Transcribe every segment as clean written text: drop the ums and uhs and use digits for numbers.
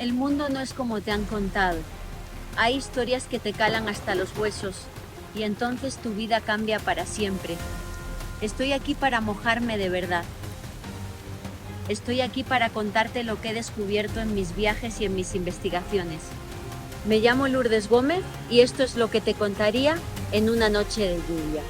El mundo no es como te han contado. Hay historias que te calan hasta los huesos, y entonces tu vida cambia para siempre. Estoy aquí para mojarme de verdad. Estoy aquí para contarte lo que he descubierto en mis viajes y en mis investigaciones. Me llamo Lourdes Gómez y esto es lo que te contaría en una noche de lluvia.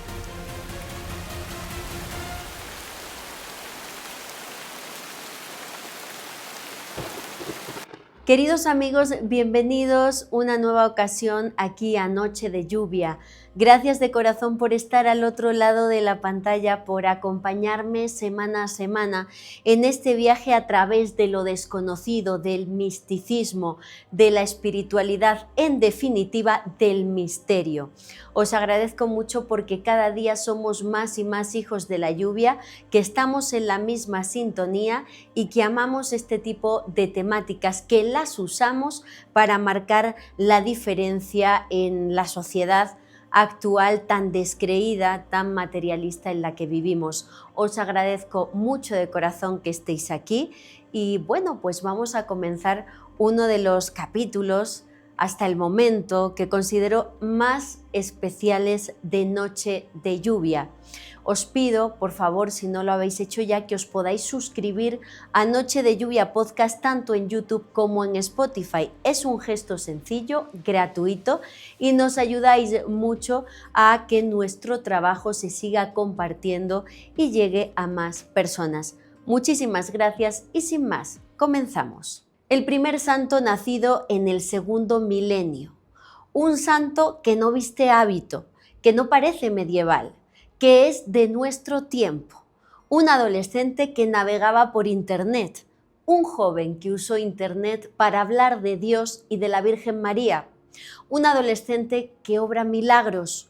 Queridos amigos, bienvenidos una nueva ocasión aquí a Noche de Lluvia. Gracias de corazón por estar al otro lado de la pantalla, por acompañarme semana a semana en este viaje a través de lo desconocido, del misticismo, de la espiritualidad, en definitiva, del misterio. Os agradezco mucho porque cada día somos más y más hijos de la lluvia, que estamos en la misma sintonía y que amamos este tipo de temáticas, que las usamos para marcar la diferencia en la sociedad actual tan descreída, tan materialista en la que vivimos. Os agradezco mucho de corazón que estéis aquí y bueno, pues vamos a comenzar uno de los capítulos hasta el momento que considero más especiales de Noche de Lluvia. Os pido, por favor, si no lo habéis hecho ya, que os podáis suscribir a Noche de Lluvia Podcast tanto en YouTube como en Spotify. Es un gesto sencillo, gratuito y nos ayudáis mucho a que nuestro trabajo se siga compartiendo y llegue a más personas. Muchísimas gracias y sin más, comenzamos. El primer santo nacido en el segundo milenio. Un santo que no viste hábito, que no parece medieval, que es de nuestro tiempo. Un adolescente que navegaba por Internet. Un joven que usó Internet para hablar de Dios y de la Virgen María. Un adolescente que obra milagros.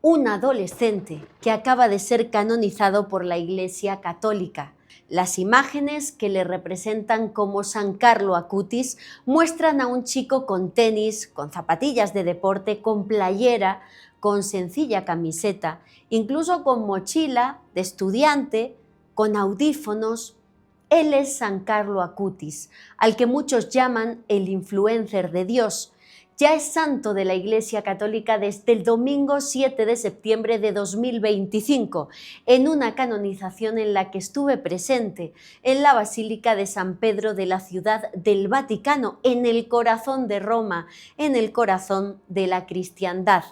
Un adolescente que acaba de ser canonizado por la Iglesia Católica. Las imágenes que le representan como San Carlo Acutis muestran a un chico con tenis, con zapatillas de deporte, con playera, con sencilla camiseta, incluso con mochila de estudiante, con audífonos. Él es San Carlo Acutis, al que muchos llaman el influencer de Dios. Ya es santo de la Iglesia Católica desde el domingo 7 de septiembre de 2025, en una canonización en la que estuve presente, en la Basílica de San Pedro de la Ciudad del Vaticano, en el corazón de Roma, en el corazón de la cristiandad.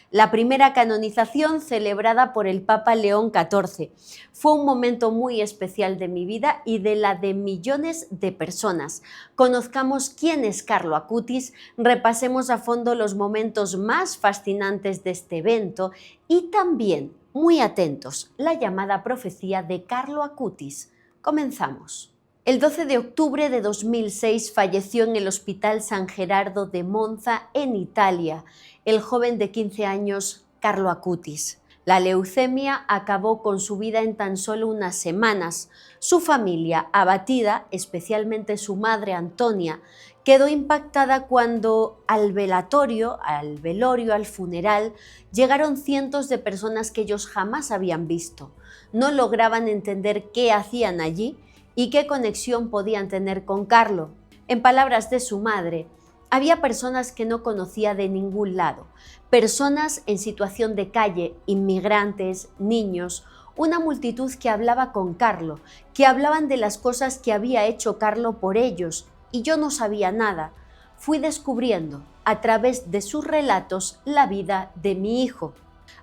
La primera canonización celebrada por el Papa León XIV. Fue un momento muy especial de mi vida y de la de millones de personas. Conozcamos quién es Carlo Acutis, repasemos a fondo los momentos más fascinantes de este evento y también, muy atentos, la llamada profecía de Carlo Acutis. Comenzamos. El 12 de octubre de 2006 falleció en el Hospital San Gerardo de Monza, en Italia, el joven de 15 años Carlo Acutis. La leucemia acabó con su vida en tan solo unas semanas. Su familia, abatida, especialmente su madre Antonia, quedó impactada cuando al velorio, al funeral, llegaron cientos de personas que ellos jamás habían visto. No lograban entender qué hacían allí y qué conexión podían tener con Carlo. En palabras de su madre, había personas que no conocía de ningún lado, personas en situación de calle, inmigrantes, niños, una multitud que hablaba con Carlo, que hablaban de las cosas que había hecho Carlo por ellos, y yo no sabía nada. Fui descubriendo, a través de sus relatos, la vida de mi hijo.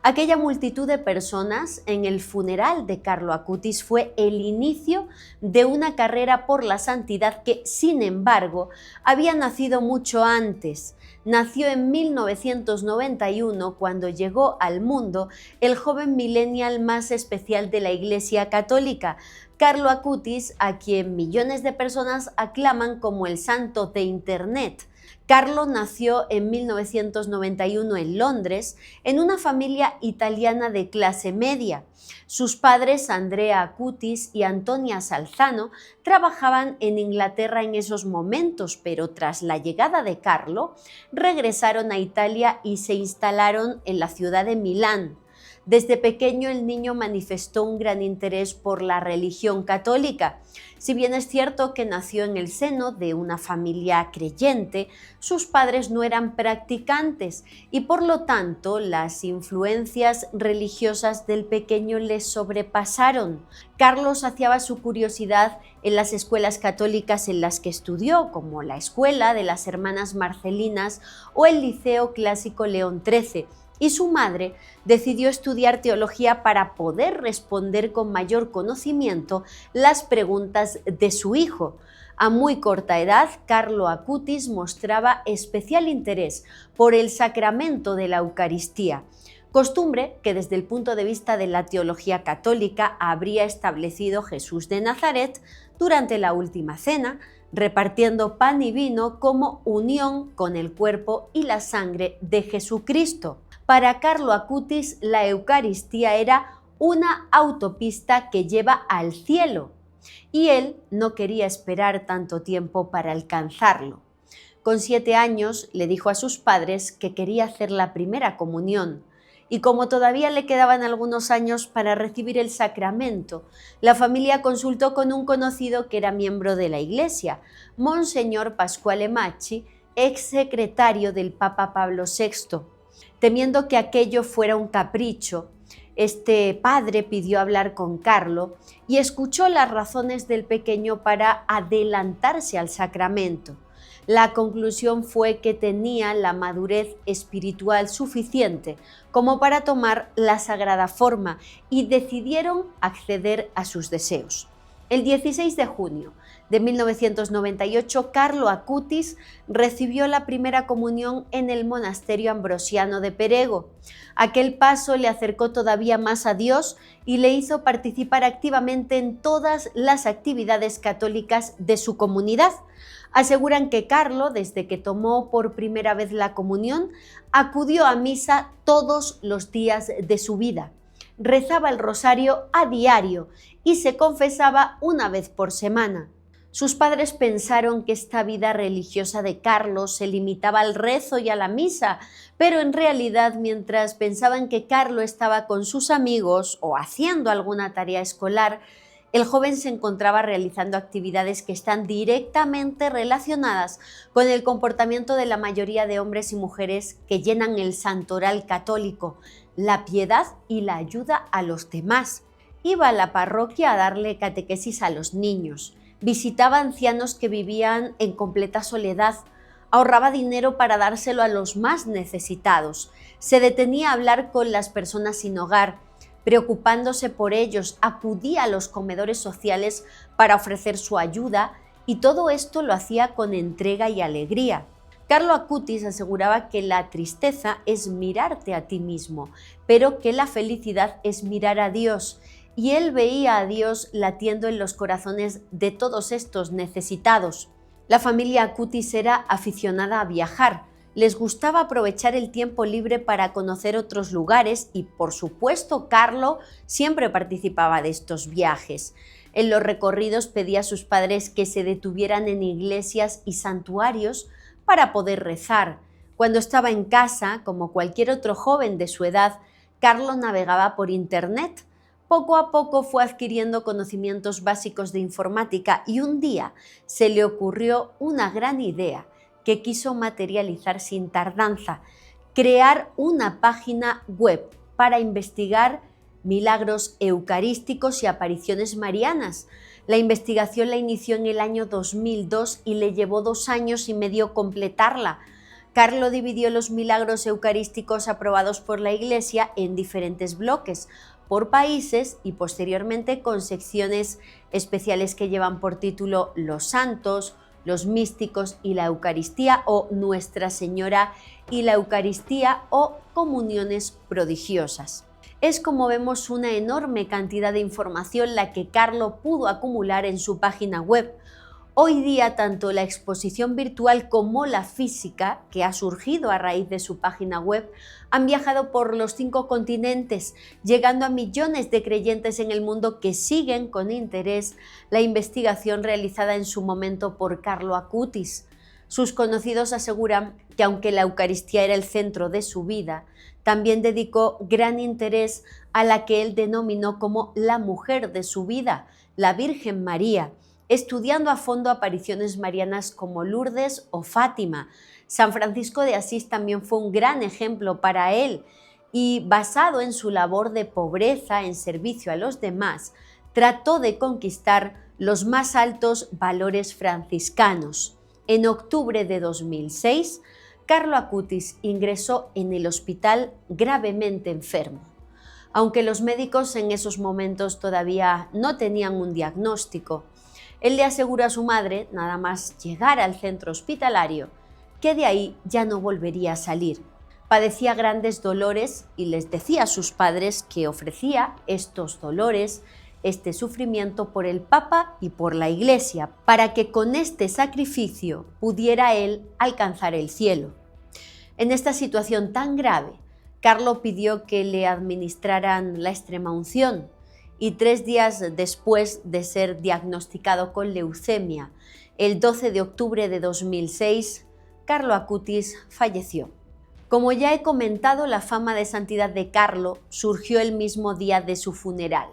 Aquella multitud de personas en el funeral de Carlo Acutis fue el inicio de una carrera por la santidad que, sin embargo, había nacido mucho antes. Nació en 1991, cuando llegó al mundo el joven millennial más especial de la Iglesia Católica, Carlo Acutis, a quien millones de personas aclaman como el santo de Internet. Carlo nació en 1991 en Londres, en una familia italiana de clase media. Sus padres, Andrea Acutis y Antonia Salzano, trabajaban en Inglaterra en esos momentos, pero tras la llegada de Carlo, regresaron a Italia y se instalaron en la ciudad de Milán. Desde pequeño el niño manifestó un gran interés por la religión católica. Si bien es cierto que nació en el seno de una familia creyente, sus padres no eran practicantes y por lo tanto las influencias religiosas del pequeño le sobrepasaron. Carlos saciaba su curiosidad en las escuelas católicas en las que estudió, como la Escuela de las Hermanas Marcelinas o el Liceo Clásico León XIII, y su madre decidió estudiar teología para poder responder con mayor conocimiento las preguntas de su hijo. A muy corta edad, Carlo Acutis mostraba especial interés por el sacramento de la Eucaristía, costumbre que desde el punto de vista de la teología católica habría establecido Jesús de Nazaret durante la última cena, repartiendo pan y vino como unión con el cuerpo y la sangre de Jesucristo. Para Carlo Acutis, la Eucaristía era una autopista que lleva al cielo, y él no quería esperar tanto tiempo para alcanzarlo. Con 7 años le dijo a sus padres que quería hacer la primera comunión, y como todavía le quedaban algunos años para recibir el sacramento, la familia consultó con un conocido que era miembro de la Iglesia, Monseñor Pasquale Macchi, ex secretario del Papa Pablo VI. Temiendo que aquello fuera un capricho, este padre pidió hablar con Carlo y escuchó las razones del pequeño para adelantarse al sacramento. La conclusión fue que tenía la madurez espiritual suficiente como para tomar la sagrada forma y decidieron acceder a sus deseos. El 16 de junio de 1998, Carlo Acutis recibió la primera comunión en el monasterio ambrosiano de Perego. Aquel paso le acercó todavía más a Dios y le hizo participar activamente en todas las actividades católicas de su comunidad. Aseguran que Carlo, desde que tomó por primera vez la comunión, acudió a misa todos los días de su vida. Rezaba el rosario a diario y se confesaba una vez por semana. Sus padres pensaron que esta vida religiosa de Carlos se limitaba al rezo y a la misa, pero en realidad, mientras pensaban que Carlo estaba con sus amigos o haciendo alguna tarea escolar, el joven se encontraba realizando actividades que están directamente relacionadas con el comportamiento de la mayoría de hombres y mujeres que llenan el santoral católico, la piedad y la ayuda a los demás. Iba a la parroquia a darle catequesis a los niños, visitaba ancianos que vivían en completa soledad, ahorraba dinero para dárselo a los más necesitados, se detenía a hablar con las personas sin hogar, preocupándose por ellos, acudía a los comedores sociales para ofrecer su ayuda y todo esto lo hacía con entrega y alegría. Carlo Acutis aseguraba que la tristeza es mirarte a ti mismo, pero que la felicidad es mirar a Dios, y él veía a Dios latiendo en los corazones de todos estos necesitados. La familia Acutis era aficionada a viajar, les gustaba aprovechar el tiempo libre para conocer otros lugares y, por supuesto, Carlo siempre participaba de estos viajes. En los recorridos pedía a sus padres que se detuvieran en iglesias y santuarios para poder rezar. Cuando estaba en casa, como cualquier otro joven de su edad, Carlo navegaba por Internet. Poco a poco fue adquiriendo conocimientos básicos de informática y un día se le ocurrió una gran idea que quiso materializar sin tardanza: crear una página web para investigar milagros eucarísticos y apariciones marianas. La investigación la inició en el año 2002 y le llevó 2 años y medio completarla. Carlo dividió los milagros eucarísticos aprobados por la Iglesia en diferentes bloques, por países y posteriormente con secciones especiales que llevan por título Los Santos, los Místicos y la Eucaristía, o Nuestra Señora y la Eucaristía, o Comuniones Prodigiosas. Es, como vemos, una enorme cantidad de información la que Carlo pudo acumular en su página web. Hoy día, tanto la exposición virtual como la física, que ha surgido a raíz de su página web, han viajado por los 5 continentes, llegando a millones de creyentes en el mundo que siguen con interés la investigación realizada en su momento por Carlo Acutis. Sus conocidos aseguran que aunque la Eucaristía era el centro de su vida, también dedicó gran interés a la que él denominó como la mujer de su vida, la Virgen María, estudiando a fondo apariciones marianas como Lourdes o Fátima. San Francisco de Asís también fue un gran ejemplo para él y, basado en su labor de pobreza en servicio a los demás, trató de conquistar los más altos valores franciscanos. En octubre de 2006, Carlo Acutis ingresó en el hospital gravemente enfermo. Aunque los médicos en esos momentos todavía no tenían un diagnóstico, él le aseguró a su madre, nada más llegar al centro hospitalario, que de ahí ya no volvería a salir. Padecía grandes dolores y les decía a sus padres que ofrecía estos dolores, este sufrimiento por el Papa y por la Iglesia, para que con este sacrificio pudiera él alcanzar el cielo. En esta situación tan grave, Carlo pidió que le administraran la extremaunción y 3 días después de ser diagnosticado con leucemia, el 12 de octubre de 2006, Carlo Acutis falleció. Como ya he comentado, la fama de santidad de Carlo surgió el mismo día de su funeral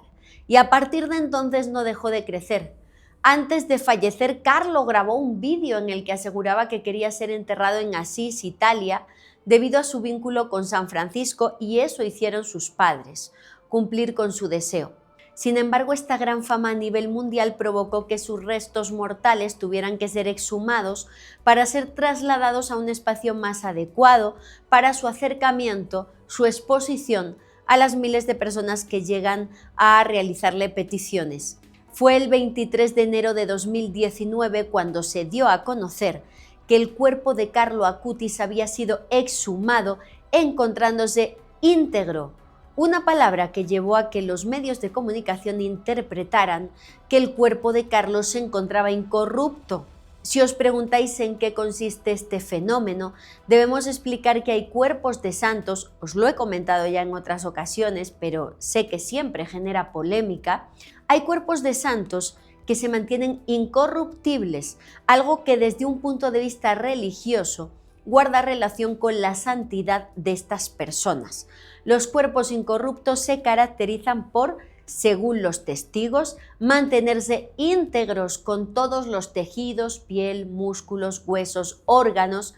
y a partir de entonces no dejó de crecer. Antes de fallecer, Carlo grabó un vídeo en el que aseguraba que quería ser enterrado en Asís, Italia, debido a su vínculo con San Francisco, y eso hicieron sus padres, cumplir con su deseo. Sin embargo, esta gran fama a nivel mundial provocó que sus restos mortales tuvieran que ser exhumados para ser trasladados a un espacio más adecuado para su acercamiento, su exposición a las miles de personas que llegan a realizarle peticiones. Fue el 23 de enero de 2019 cuando se dio a conocer que el cuerpo de Carlo Acutis había sido exhumado, encontrándose íntegro, una palabra que llevó a que los medios de comunicación interpretaran que el cuerpo de Carlo se encontraba incorrupto. Si os preguntáis en qué consiste este fenómeno, debemos explicar que hay cuerpos de santos, os lo he comentado ya en otras ocasiones, pero sé que siempre genera polémica. Hay cuerpos de santos que se mantienen incorruptibles, algo que desde un punto de vista religioso guarda relación con la santidad de estas personas. Los cuerpos incorruptos se caracterizan por, según los testigos, mantenerse íntegros con todos los tejidos, piel, músculos, huesos, órganos,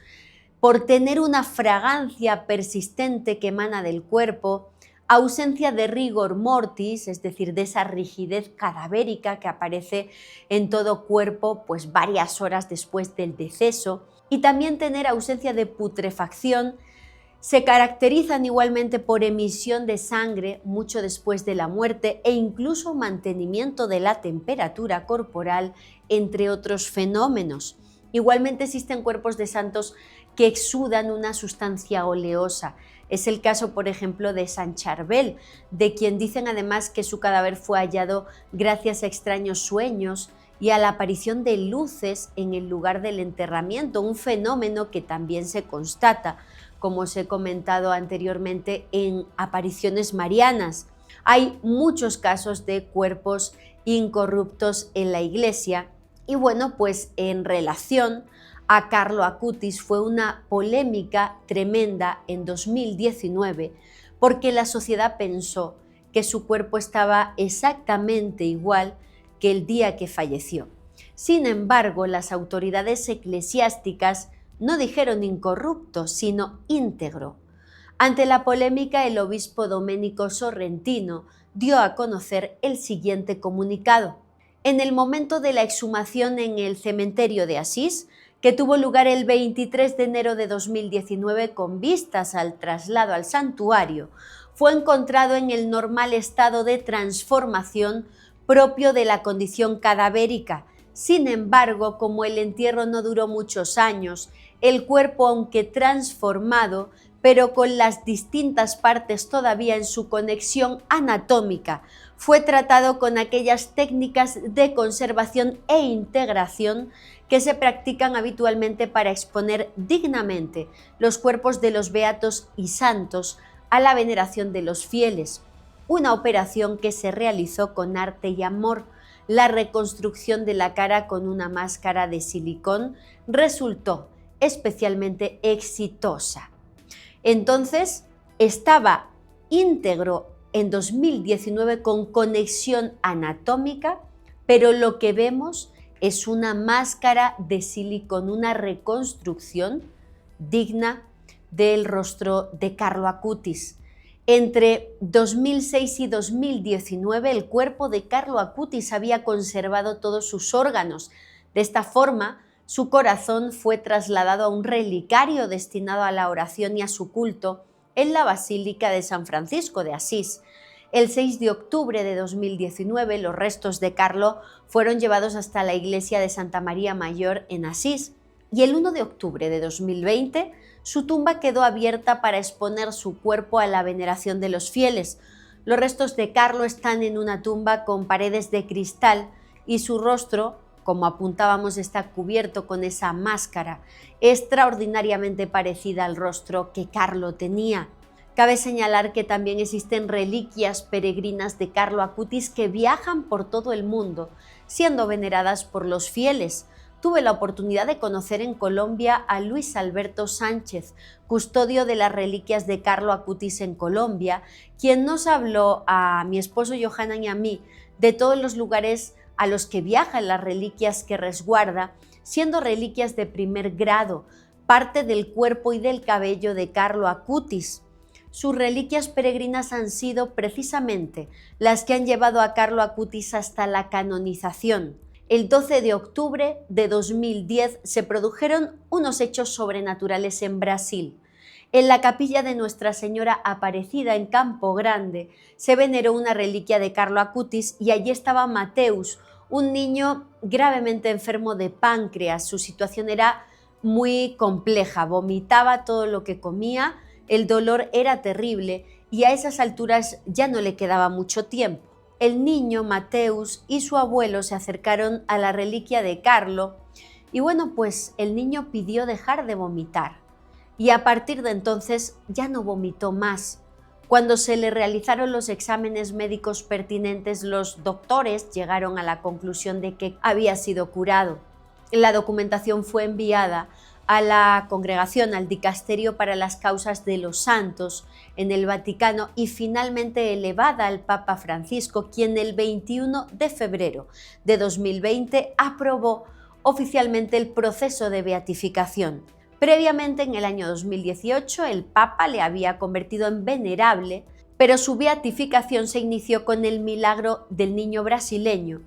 por tener una fragancia persistente que emana del cuerpo, ausencia de rigor mortis, es decir, de esa rigidez cadavérica que aparece en todo cuerpo pues varias horas después del deceso, y también tener ausencia de putrefacción. Se caracterizan igualmente por emisión de sangre mucho después de la muerte e incluso mantenimiento de la temperatura corporal, entre otros fenómenos. Igualmente existen cuerpos de santos que exudan una sustancia oleosa. Es el caso, por ejemplo, de San Charbel, de quien dicen además que su cadáver fue hallado gracias a extraños sueños y a la aparición de luces en el lugar del enterramiento, un fenómeno que también se constata, como os he comentado anteriormente, en apariciones marianas. Hay muchos casos de cuerpos incorruptos en la Iglesia y bueno, pues en relación a Carlo Acutis fue una polémica tremenda en 2019 porque la sociedad pensó que su cuerpo estaba exactamente igual que el día que falleció. Sin embargo, las autoridades eclesiásticas no dijeron incorrupto, sino íntegro. Ante la polémica, el obispo Domenico Sorrentino dio a conocer el siguiente comunicado. En el momento de la exhumación en el cementerio de Asís, que tuvo lugar el 23 de enero de 2019 con vistas al traslado al santuario, fue encontrado en el normal estado de transformación propio de la condición cadavérica. Sin embargo, como el entierro no duró muchos años, el cuerpo, aunque transformado, pero con las distintas partes todavía en su conexión anatómica, fue tratado con aquellas técnicas de conservación e integración que se practican habitualmente para exponer dignamente los cuerpos de los beatos y santos a la veneración de los fieles. Una operación que se realizó con arte y amor. La reconstrucción de la cara con una máscara de silicón resultó especialmente exitosa. Entonces, estaba íntegro en 2019 con conexión anatómica, pero lo que vemos es una máscara de silicón, una reconstrucción digna del rostro de Carlo Acutis. Entre 2006 y 2019 el cuerpo de Carlo Acutis había conservado todos sus órganos. De esta forma, su corazón fue trasladado a un relicario destinado a la oración y a su culto en la Basílica de San Francisco de Asís. El 6 de octubre de 2019 los restos de Carlo fueron llevados hasta la iglesia de Santa María Mayor en Asís y el 1 de octubre de 2020 su tumba quedó abierta para exponer su cuerpo a la veneración de los fieles. Los restos de Carlo están en una tumba con paredes de cristal y su rostro, como apuntábamos, está cubierto con esa máscara extraordinariamente parecida al rostro que Carlo tenía. Cabe señalar que también existen reliquias peregrinas de Carlo Acutis que viajan por todo el mundo, siendo veneradas por los fieles. Tuve la oportunidad de conocer en Colombia a Luis Alberto Sánchez, custodio de las reliquias de Carlo Acutis en Colombia, quien nos habló a mi esposo Johanan y a mí de todos los lugares a los que viajan las reliquias que resguarda, siendo reliquias de primer grado, parte del cuerpo y del cabello de Carlo Acutis. Sus reliquias peregrinas han sido precisamente las que han llevado a Carlo Acutis hasta la canonización. El 12 de octubre de 2010 se produjeron unos hechos sobrenaturales en Brasil. En la capilla de Nuestra Señora Aparecida en Campo Grande se veneró una reliquia de Carlo Acutis y allí estaba Mateus, un niño gravemente enfermo de páncreas. Su situación era muy compleja, vomitaba todo lo que comía, el dolor era terrible y a esas alturas ya no le quedaba mucho tiempo. El niño Mateus y su abuelo se acercaron a la reliquia de Carlo y bueno, pues el niño pidió dejar de vomitar y a partir de entonces ya no vomitó más. Cuando se le realizaron los exámenes médicos pertinentes, los doctores llegaron a la conclusión de que había sido curado. La documentación fue enviada a la congregación, al dicasterio para las causas de los santos en el Vaticano y finalmente elevada al Papa Francisco, quien el 21 de febrero de 2020 aprobó oficialmente el proceso de beatificación. Previamente, en el año 2018, el Papa le había convertido en venerable, pero su beatificación se inició con el milagro del niño brasileño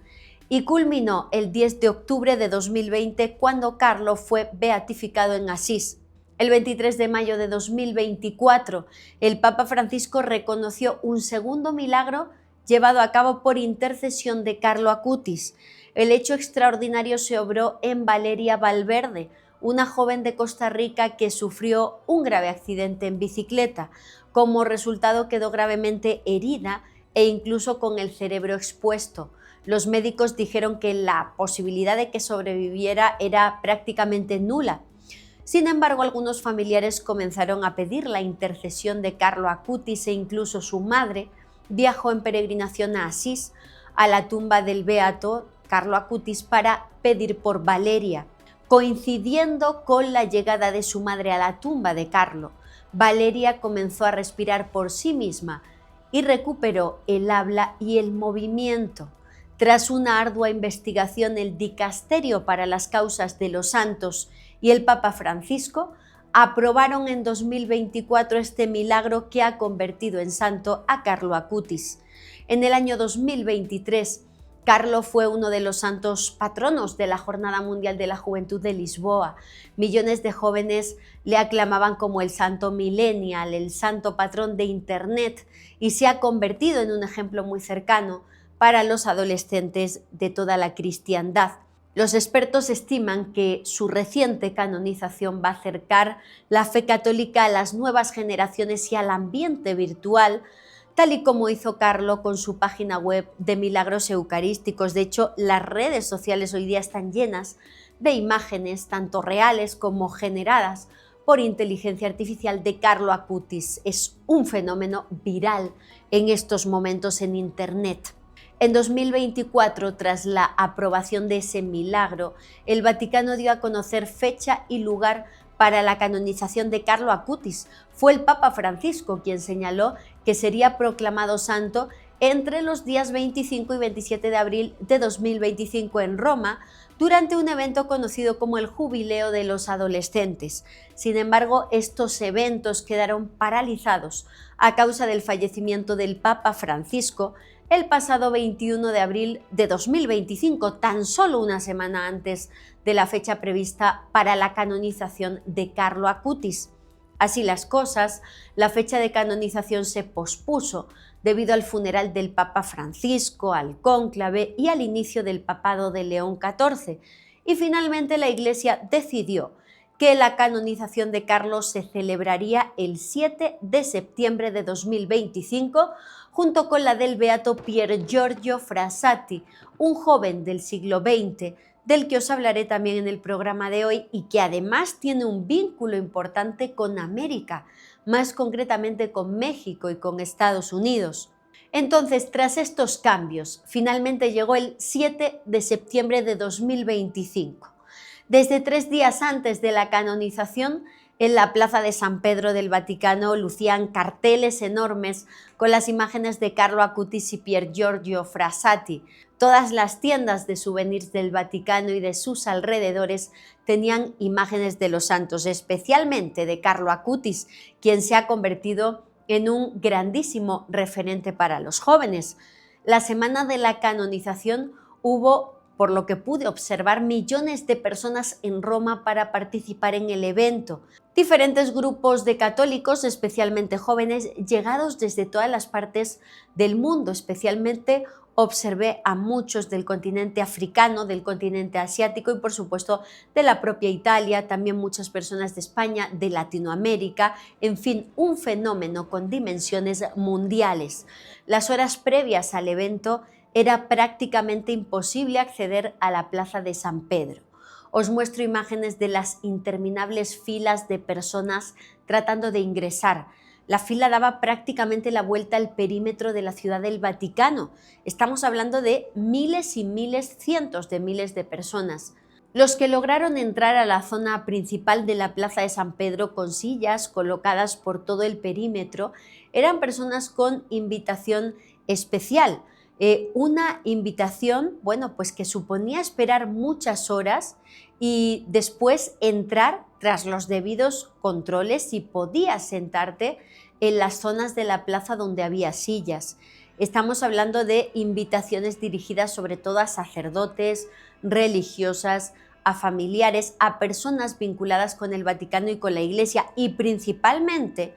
y culminó el 10 de octubre de 2020 cuando Carlo fue beatificado en Asís. El 23 de mayo de 2024, el Papa Francisco reconoció un segundo milagro llevado a cabo por intercesión de Carlo Acutis. El hecho extraordinario se obró en Valeria Valverde, una joven de Costa Rica que sufrió un grave accidente en bicicleta. Como resultado quedó gravemente herida e incluso con el cerebro expuesto. Los médicos dijeron que la posibilidad de que sobreviviera era prácticamente nula. Sin embargo, algunos familiares comenzaron a pedir la intercesión de Carlo Acutis e incluso su madre viajó en peregrinación a Asís, a la tumba del beato Carlo Acutis, para pedir por Valeria. Coincidiendo con la llegada de su madre a la tumba de Carlo, Valeria comenzó a respirar por sí misma y recuperó el habla y el movimiento. Tras una ardua investigación, el Dicasterio para las Causas de los Santos y el Papa Francisco aprobaron en 2024 este milagro que ha convertido en santo a Carlo Acutis. En el año 2023, Carlo fue uno de los santos patronos de la Jornada Mundial de la Juventud de Lisboa. Millones de jóvenes le aclamaban como el santo millennial, el santo patrón de Internet, y se ha convertido en un ejemplo muy cercano para los adolescentes de toda la cristiandad. Los expertos estiman que su reciente canonización va a acercar la fe católica a las nuevas generaciones y al ambiente virtual, tal y como hizo Carlo con su página web de milagros eucarísticos. De hecho, las redes sociales hoy día están llenas de imágenes, tanto reales como generadas por inteligencia artificial, de Carlo Acutis. Es un fenómeno viral en estos momentos en Internet. En 2024, tras la aprobación de ese milagro, el Vaticano dio a conocer fecha y lugar para la canonización de Carlo Acutis. Fue el Papa Francisco quien señaló que sería proclamado santo entre los días 25 y 27 de abril de 2025 en Roma, durante un evento conocido como el Jubileo de los Adolescentes. Sin embargo, estos eventos quedaron paralizados a causa del fallecimiento del Papa Francisco el pasado 21 de abril de 2025, tan solo una semana antes de la fecha prevista para la canonización de Carlo Acutis. Así las cosas, la fecha de canonización se pospuso debido al funeral del Papa Francisco, al cónclave y al inicio del papado de León XIV, y finalmente la Iglesia decidió que la canonización de Carlos se celebraría el 7 de septiembre de 2025, junto con la del beato Pier Giorgio Frassati, un joven del siglo XX, del que os hablaré también en el programa de hoy y que además tiene un vínculo importante con América, más concretamente con México y con Estados Unidos. Entonces, tras estos cambios, finalmente llegó el 7 de septiembre de 2025. Desde 3 días antes de la canonización, en la Plaza de San Pedro del Vaticano lucían carteles enormes con las imágenes de Carlo Acutis y Pier Giorgio Frassati. Todas las tiendas de souvenirs del Vaticano y de sus alrededores tenían imágenes de los santos, especialmente de Carlo Acutis, quien se ha convertido en un grandísimo referente para los jóvenes. La semana de la canonización hubo, por lo que pude observar, millones de personas en Roma para participar en el evento. Diferentes grupos de católicos, especialmente jóvenes, llegados desde todas las partes del mundo. Especialmente observé a muchos del continente africano, del continente asiático y por supuesto de la propia Italia, también muchas personas de España, de Latinoamérica, en fin, un fenómeno con dimensiones mundiales. Las horas previas al evento era prácticamente imposible acceder a la Plaza de San Pedro. Os muestro imágenes de las interminables filas de personas tratando de ingresar. La fila daba prácticamente la vuelta al perímetro de la Ciudad del Vaticano. Estamos hablando de miles y miles, cientos de miles de personas. Los que lograron entrar a la zona principal de la Plaza de San Pedro con sillas colocadas por todo el perímetro eran personas con invitación especial. Una invitación, pues que suponía esperar muchas horas y después entrar tras los debidos controles si podías sentarte en las zonas de la plaza donde había sillas. Estamos hablando de invitaciones dirigidas sobre todo a sacerdotes, religiosas, a familiares, a personas vinculadas con el Vaticano y con la Iglesia y principalmente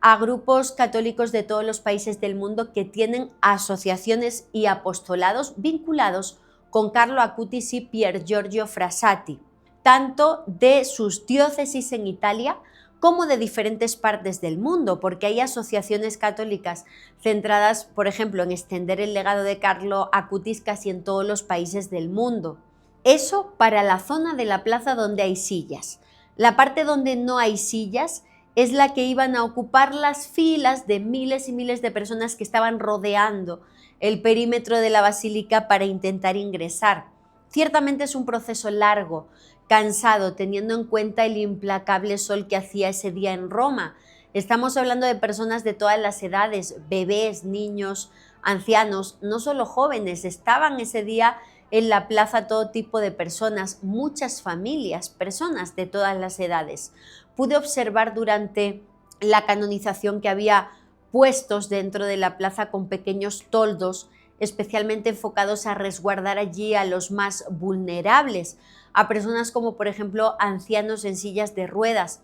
a grupos católicos de todos los países del mundo que tienen asociaciones y apostolados vinculados con Carlo Acutis y Pier Giorgio Frassati, tanto de sus diócesis en Italia como de diferentes partes del mundo, porque hay asociaciones católicas centradas, por ejemplo, en extender el legado de Carlo Acutis casi en todos los países del mundo. Eso para la zona de la plaza donde hay sillas. La parte donde no hay sillas es la que iban a ocupar las filas de miles y miles de personas que estaban rodeando el perímetro de la basílica para intentar ingresar. Ciertamente es un proceso largo, cansado, teniendo en cuenta el implacable sol que hacía ese día en Roma. Estamos hablando de personas de todas las edades, bebés, niños, ancianos, no solo jóvenes, estaban ese día en la plaza todo tipo de personas, muchas familias, personas de todas las edades. Pude observar durante la canonización que había puestos dentro de la plaza con pequeños toldos, especialmente enfocados a resguardar allí a los más vulnerables, a personas como por ejemplo ancianos en sillas de ruedas.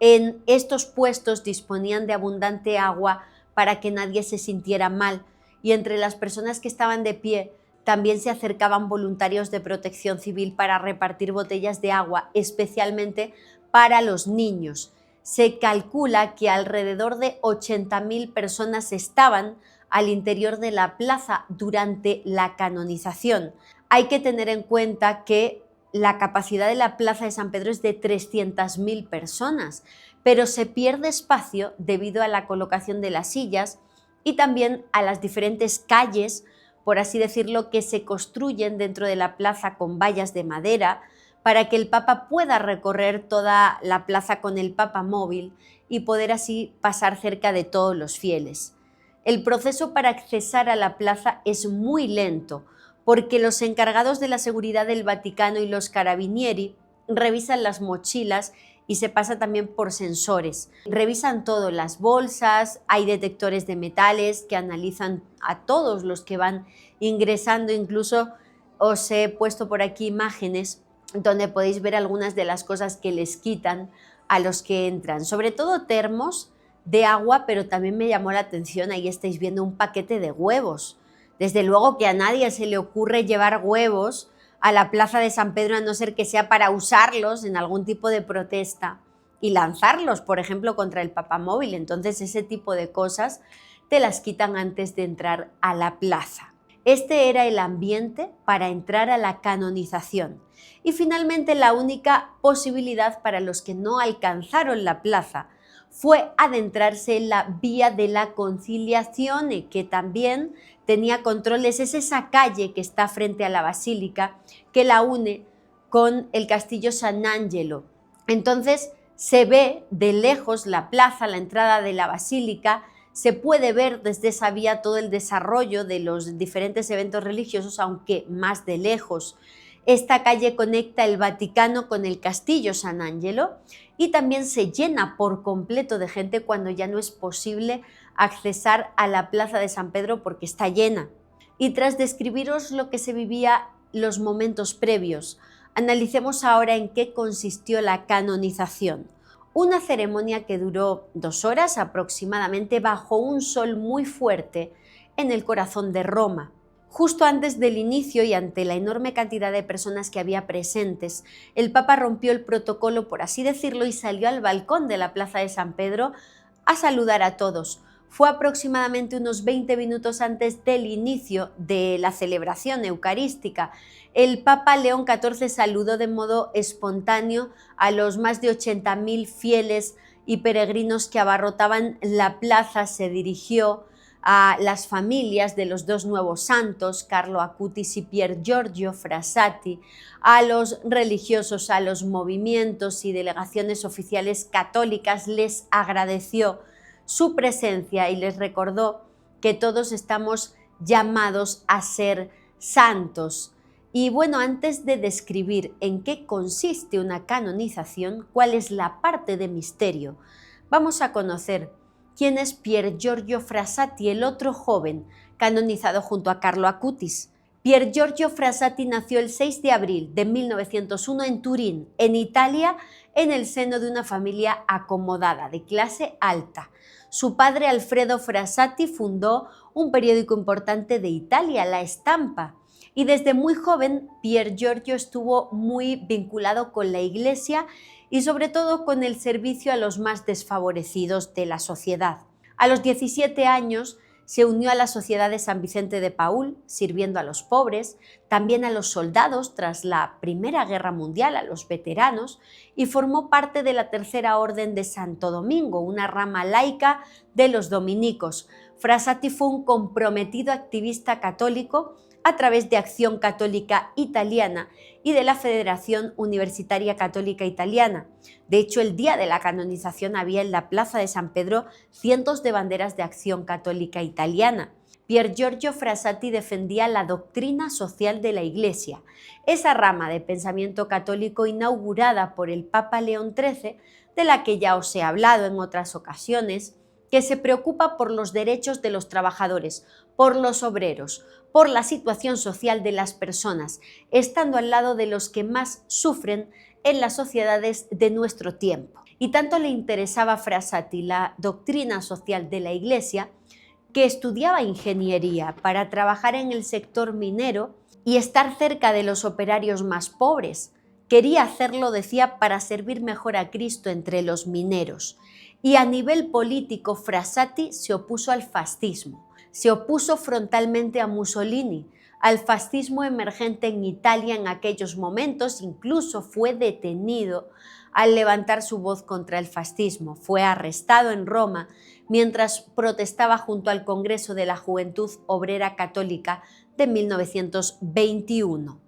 En estos puestos disponían de abundante agua para que nadie se sintiera mal y entre las personas que estaban de pie también se acercaban voluntarios de Protección Civil para repartir botellas de agua, especialmente para los niños. Se calcula que alrededor de 80.000 personas estaban al interior de la plaza durante la canonización. Hay que tener en cuenta que la capacidad de la Plaza de San Pedro es de 300.000 personas, pero se pierde espacio debido a la colocación de las sillas y también a las diferentes calles, por así decirlo, que se construyen dentro de la plaza con vallas de madera para que el Papa pueda recorrer toda la plaza con el papamóvil y poder así pasar cerca de todos los fieles. El proceso para accesar a la plaza es muy lento, porque los encargados de la seguridad del Vaticano y los carabinieri revisan las mochilas y se pasa también por sensores. Revisan todo, las bolsas, hay detectores de metales que analizan a todos los que van ingresando. Incluso os he puesto por aquí imágenes donde podéis ver algunas de las cosas que les quitan a los que entran, sobre todo termos de agua, pero también me llamó la atención, ahí estáis viendo un paquete de huevos. Desde luego que a nadie se le ocurre llevar huevos a la plaza de San Pedro, a no ser que sea para usarlos en algún tipo de protesta y lanzarlos, por ejemplo, contra el papamóvil. Entonces ese tipo de cosas te las quitan antes de entrar a la plaza. Este era el ambiente para entrar a la canonización. Y finalmente la única posibilidad para los que no alcanzaron la plaza fue adentrarse en la Vía de la Conciliazione, que también tenía controles. Es esa calle que está frente a la basílica que la une con el castillo San Angelo. Entonces se ve de lejos la plaza, la entrada de la basílica. Se puede ver desde esa vía todo el desarrollo de los diferentes eventos religiosos, aunque más de lejos. Esta calle conecta el Vaticano con el Castillo San Angelo y también se llena por completo de gente cuando ya no es posible accesar a la Plaza de San Pedro porque está llena. Y tras describiros lo que se vivía los momentos previos, analicemos ahora en qué consistió la canonización. Una ceremonia que duró 2 horas aproximadamente bajo un sol muy fuerte en el corazón de Roma. Justo antes del inicio y ante la enorme cantidad de personas que había presentes, el Papa rompió el protocolo, por así decirlo, y salió al balcón de la Plaza de San Pedro a saludar a todos. Fue aproximadamente unos 20 minutos antes del inicio de la celebración eucarística. El Papa León XIV saludó de modo espontáneo a los más de 80.000 fieles y peregrinos que abarrotaban la plaza. Se dirigió a las familias de los 2 nuevos santos, Carlo Acutis y Pier Giorgio Frassati, a los religiosos, a los movimientos y delegaciones oficiales católicas. Les agradeció su presencia y les recordó que todos estamos llamados a ser santos. Y bueno, antes de describir en qué consiste una canonización, cuál es la parte de misterio, vamos a conocer quién es Pier Giorgio Frassati, el otro joven canonizado junto a Carlo Acutis. Pier Giorgio Frassati nació el 6 de abril de 1901 en Turín, en Italia, en el seno de una familia acomodada, de clase alta. Su padre, Alfredo Frassati, fundó un periódico importante de Italia, La Stampa, y desde muy joven Pier Giorgio estuvo muy vinculado con la Iglesia y sobre todo con el servicio a los más desfavorecidos de la sociedad. A los 17 años se unió a la Sociedad de San Vicente de Paúl, sirviendo a los pobres, también a los soldados tras la Primera Guerra Mundial, a los veteranos, y formó parte de la Tercera Orden de Santo Domingo, una rama laica de los dominicos. Frassati fue un comprometido activista católico a través de Acción Católica Italiana y de la Federación Universitaria Católica Italiana. De hecho, el día de la canonización había en la Plaza de San Pedro cientos de banderas de Acción Católica Italiana. Pier Giorgio Frassati defendía la doctrina social de la Iglesia, esa rama de pensamiento católico inaugurada por el Papa León XIII, de la que ya os he hablado en otras ocasiones, que se preocupa por los derechos de los trabajadores, por los obreros, por la situación social de las personas, estando al lado de los que más sufren en las sociedades de nuestro tiempo. Y tanto le interesaba a Frassati la doctrina social de la Iglesia, que estudiaba ingeniería para trabajar en el sector minero y estar cerca de los operarios más pobres. Quería hacerlo, decía, para servir mejor a Cristo entre los mineros. Y a nivel político, Frassati se opuso al fascismo. Se opuso frontalmente a Mussolini, al fascismo emergente en Italia en aquellos momentos. Incluso fue detenido al levantar su voz contra el fascismo. Fue arrestado en Roma mientras protestaba junto al Congreso de la Juventud Obrera Católica de 1921.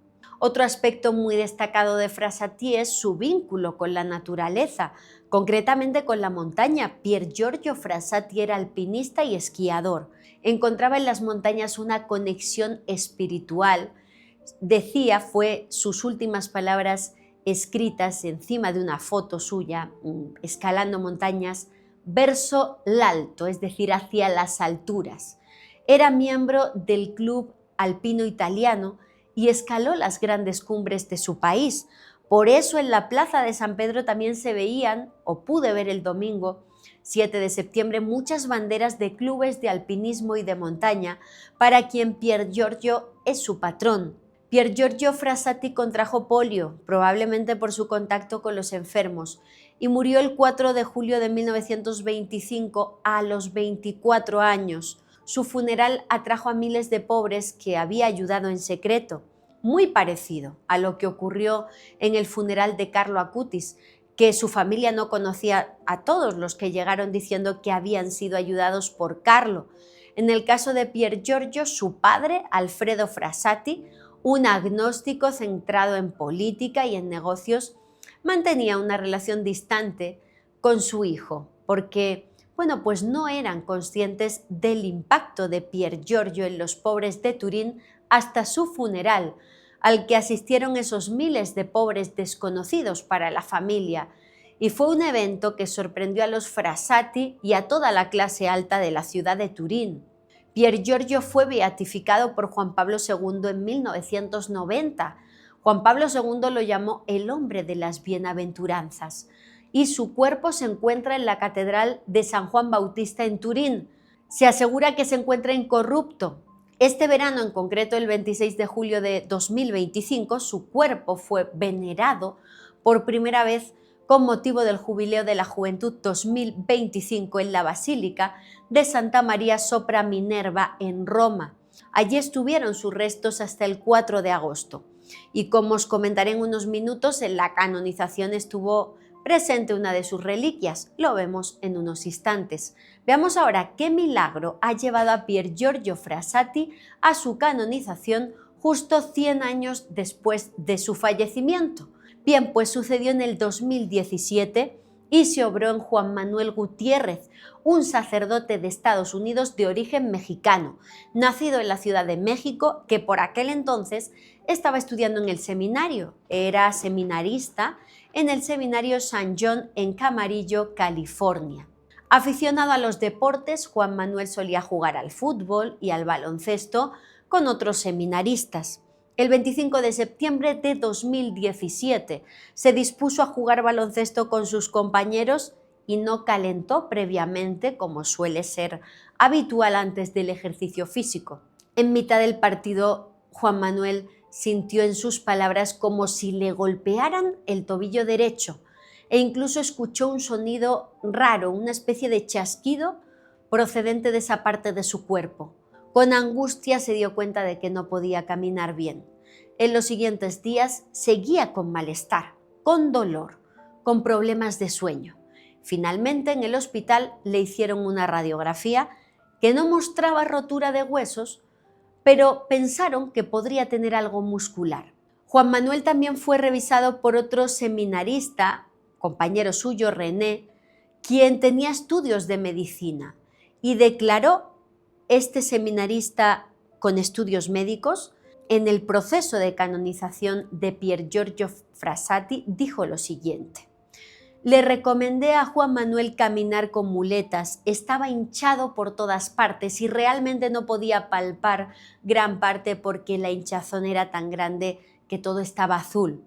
Otro aspecto muy destacado de Frassati es su vínculo con la naturaleza, concretamente con la montaña. Pier Giorgio Frassati era alpinista y esquiador. Encontraba en las montañas una conexión espiritual. Decía, fue sus últimas palabras escritas encima de una foto suya, escalando montañas, verso l'alto, es decir, hacia las alturas. Era miembro del Club Alpino Italiano y escaló las grandes cumbres de su país. Por eso en la plaza de San Pedro también se veían, o pude ver el domingo 7 de septiembre, muchas banderas de clubes de alpinismo y de montaña, para quien Pier Giorgio es su patrón. Pier Giorgio Frassati contrajo polio, probablemente por su contacto con los enfermos, y murió el 4 de julio de 1925 a los 24 años. Su funeral atrajo a miles de pobres que había ayudado en secreto, muy parecido a lo que ocurrió en el funeral de Carlo Acutis, que su familia no conocía a todos los que llegaron diciendo que habían sido ayudados por Carlo. En el caso de Pier Giorgio, su padre, Alfredo Frassati, un agnóstico centrado en política y en negocios, mantenía una relación distante con su hijo, porque pues no eran conscientes del impacto de Pier Giorgio en los pobres de Turín hasta su funeral, al que asistieron esos miles de pobres desconocidos para la familia, y fue un evento que sorprendió a los Frassati y a toda la clase alta de la ciudad de Turín. Pier Giorgio fue beatificado por Juan Pablo II en 1990. Juan Pablo II lo llamó el hombre de las bienaventuranzas, y su cuerpo se encuentra en la Catedral de San Juan Bautista en Turín. Se asegura que se encuentra incorrupto. Este verano, en concreto el 26 de julio de 2025, su cuerpo fue venerado por primera vez con motivo del Jubileo de la Juventud 2025 en la Basílica de Santa María sopra Minerva en Roma. Allí estuvieron sus restos hasta el 4 de agosto. Y como os comentaré en unos minutos, en la canonización estuvo presente una de sus reliquias. Lo vemos en unos instantes. Veamos ahora qué milagro ha llevado a Pier Giorgio Frassati a su canonización justo 100 años después de su fallecimiento. Bien, pues sucedió en el 2017 y se obró en Juan Manuel Gutiérrez, un sacerdote de Estados Unidos de origen mexicano, nacido en la Ciudad de México, que por aquel entonces estaba estudiando en el seminario. Era seminarista en el Seminario San John en Camarillo, California. Aficionado a los deportes, Juan Manuel solía jugar al fútbol y al baloncesto con otros seminaristas. El 25 de septiembre de 2017 se dispuso a jugar baloncesto con sus compañeros y no calentó previamente, como suele ser habitual antes del ejercicio físico. En mitad del partido, Juan Manuel sintió en sus palabras como si le golpearan el tobillo derecho e incluso escuchó un sonido raro, una especie de chasquido procedente de esa parte de su cuerpo. Con angustia se dio cuenta de que no podía caminar bien. En los siguientes días seguía con malestar, con dolor, con problemas de sueño. Finalmente, en el hospital le hicieron una radiografía que no mostraba rotura de huesos, pero pensaron que podría tener algo muscular. Juan Manuel también fue revisado por otro seminarista, compañero suyo, René, quien tenía estudios de medicina, y declaró este seminarista con estudios médicos. En el proceso de canonización de Pier Giorgio Frassati dijo lo siguiente: le recomendé a Juan Manuel caminar con muletas, estaba hinchado por todas partes y realmente no podía palpar gran parte porque la hinchazón era tan grande que todo estaba azul.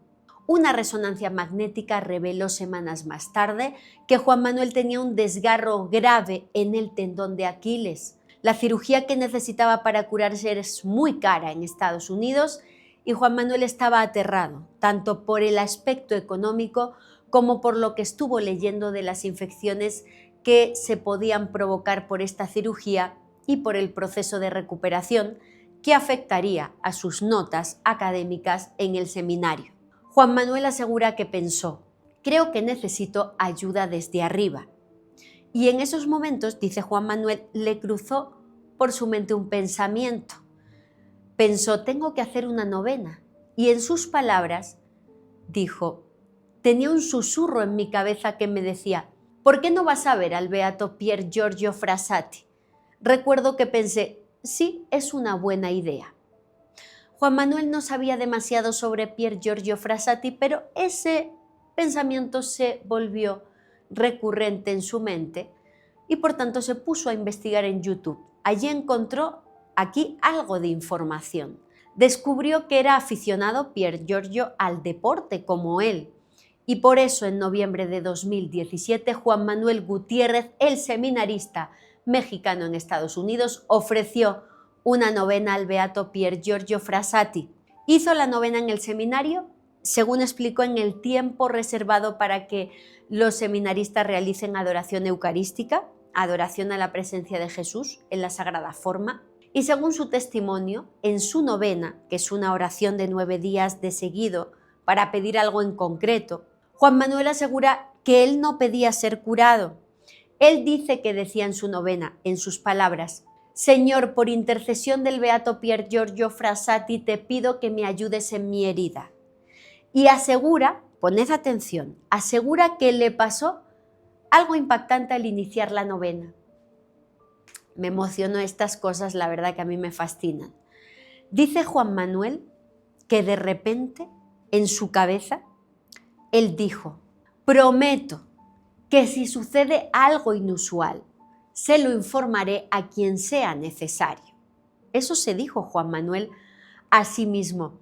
Una resonancia magnética reveló semanas más tarde que Juan Manuel tenía un desgarro grave en el tendón de Aquiles. La cirugía que necesitaba para curarse es muy cara en Estados Unidos y Juan Manuel estaba aterrado, tanto por el aspecto económico como por lo que estuvo leyendo de las infecciones que se podían provocar por esta cirugía y por el proceso de recuperación que afectaría a sus notas académicas en el seminario. Juan Manuel asegura que pensó: creo que necesito ayuda desde arriba. Y en esos momentos, dice Juan Manuel, le cruzó por su mente un pensamiento. Pensó: tengo que hacer una novena y en sus palabras dijo: tenía un susurro en mi cabeza que me decía: ¿por qué no vas a ver al beato Pier Giorgio Frassati? Recuerdo que pensé: sí, es una buena idea. Juan Manuel no sabía demasiado sobre Pier Giorgio Frassati, pero ese pensamiento se volvió recurrente en su mente y por tanto se puso a investigar en YouTube. Allí encontró aquí algo de información. Descubrió que era aficionado Pier Giorgio al deporte como él, y por eso en noviembre de 2017 Juan Manuel Gutiérrez, el seminarista mexicano en Estados Unidos, ofreció una novena al beato Pier Giorgio Frassati. Hizo la novena en el seminario, según explicó, en el tiempo reservado para que los seminaristas realicen adoración eucarística, adoración a la presencia de Jesús en la Sagrada Forma, y según su testimonio, en su novena, que es una oración de 9 días de seguido para pedir algo en concreto, Juan Manuel asegura que él no pedía ser curado. Él dice que decía en su novena, en sus palabras: Señor, por intercesión del beato Pier Giorgio Frassati, te pido que me ayudes en mi herida. Y asegura, poned atención, asegura que le pasó algo impactante al iniciar la novena. Me emocionó estas cosas, la verdad que a mí me fascinan. Dice Juan Manuel que de repente, en su cabeza, él dijo: prometo que si sucede algo inusual, se lo informaré a quien sea necesario. Eso se dijo Juan Manuel a sí mismo.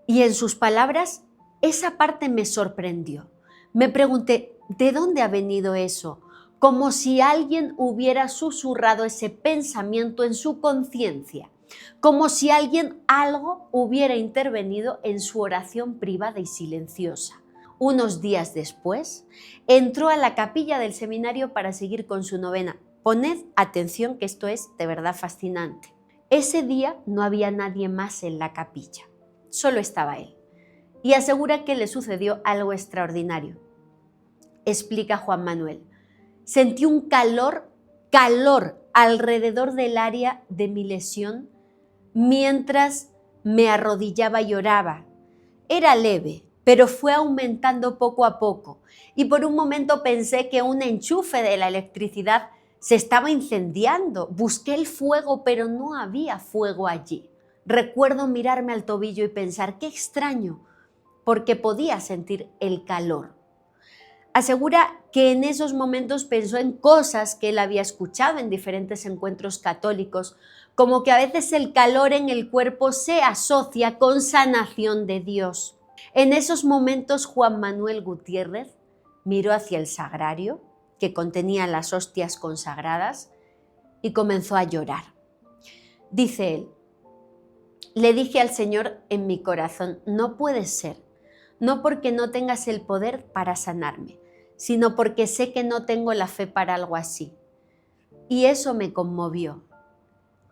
Y en sus palabras, esa parte me sorprendió. Me pregunté: ¿de dónde ha venido eso? Como si alguien hubiera susurrado ese pensamiento en su conciencia, como si algo hubiera intervenido en su oración privada y silenciosa. Unos días después, entró a la capilla del seminario para seguir con su novena. Poned atención, que esto es de verdad fascinante. Ese día no había nadie más en la capilla, solo estaba él. Y asegura que le sucedió algo extraordinario. Explica Juan Manuel: sentí un calor alrededor del área de mi lesión mientras me arrodillaba y oraba. Era leve, pero fue aumentando poco a poco, y por un momento pensé que un enchufe de la electricidad se estaba incendiando. Busqué el fuego, pero no había fuego allí. Recuerdo mirarme al tobillo y pensar: qué extraño, porque podía sentir el calor. Asegura que en esos momentos pensó en cosas que él había escuchado en diferentes encuentros católicos, como que a veces el calor en el cuerpo se asocia con sanación de Dios. En esos momentos Juan Manuel Gutiérrez miró hacia el sagrario, que contenía las hostias consagradas, y comenzó a llorar. Dice él: le dije al Señor en mi corazón: no puede ser, no porque no tengas el poder para sanarme, sino porque sé que no tengo la fe para algo así. Y eso me conmovió.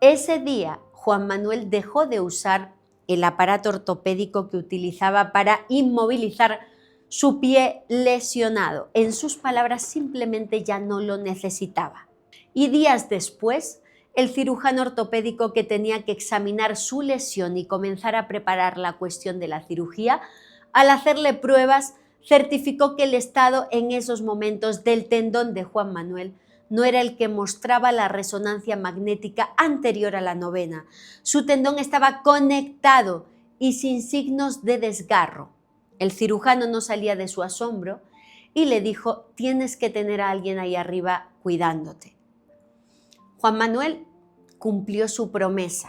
Ese día Juan Manuel dejó de usar el aparato ortopédico que utilizaba para inmovilizar su pie lesionado. En sus palabras, simplemente ya no lo necesitaba. Y días después, el cirujano ortopédico que tenía que examinar su lesión y comenzar a preparar la cuestión de la cirugía, al hacerle pruebas, certificó que el estado en esos momentos del tendón de Juan Manuel no era el que mostraba la resonancia magnética anterior a la novena. Su tendón estaba conectado y sin signos de desgarro. El cirujano no salía de su asombro y le dijo: tienes que tener a alguien ahí arriba cuidándote. Juan Manuel cumplió su promesa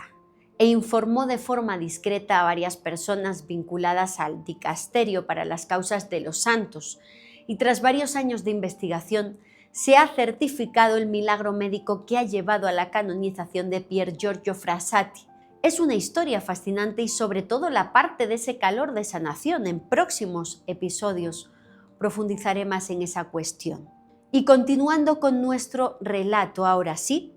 e informó de forma discreta a varias personas vinculadas al dicasterio para las causas de los santos, y tras varios años de investigación se ha certificado el milagro médico que ha llevado a la canonización de Pier Giorgio Frassati. Es una historia fascinante y sobre todo la parte de ese calor de sanación. En próximos episodios profundizaré más en esa cuestión. Y continuando con nuestro relato, ahora sí,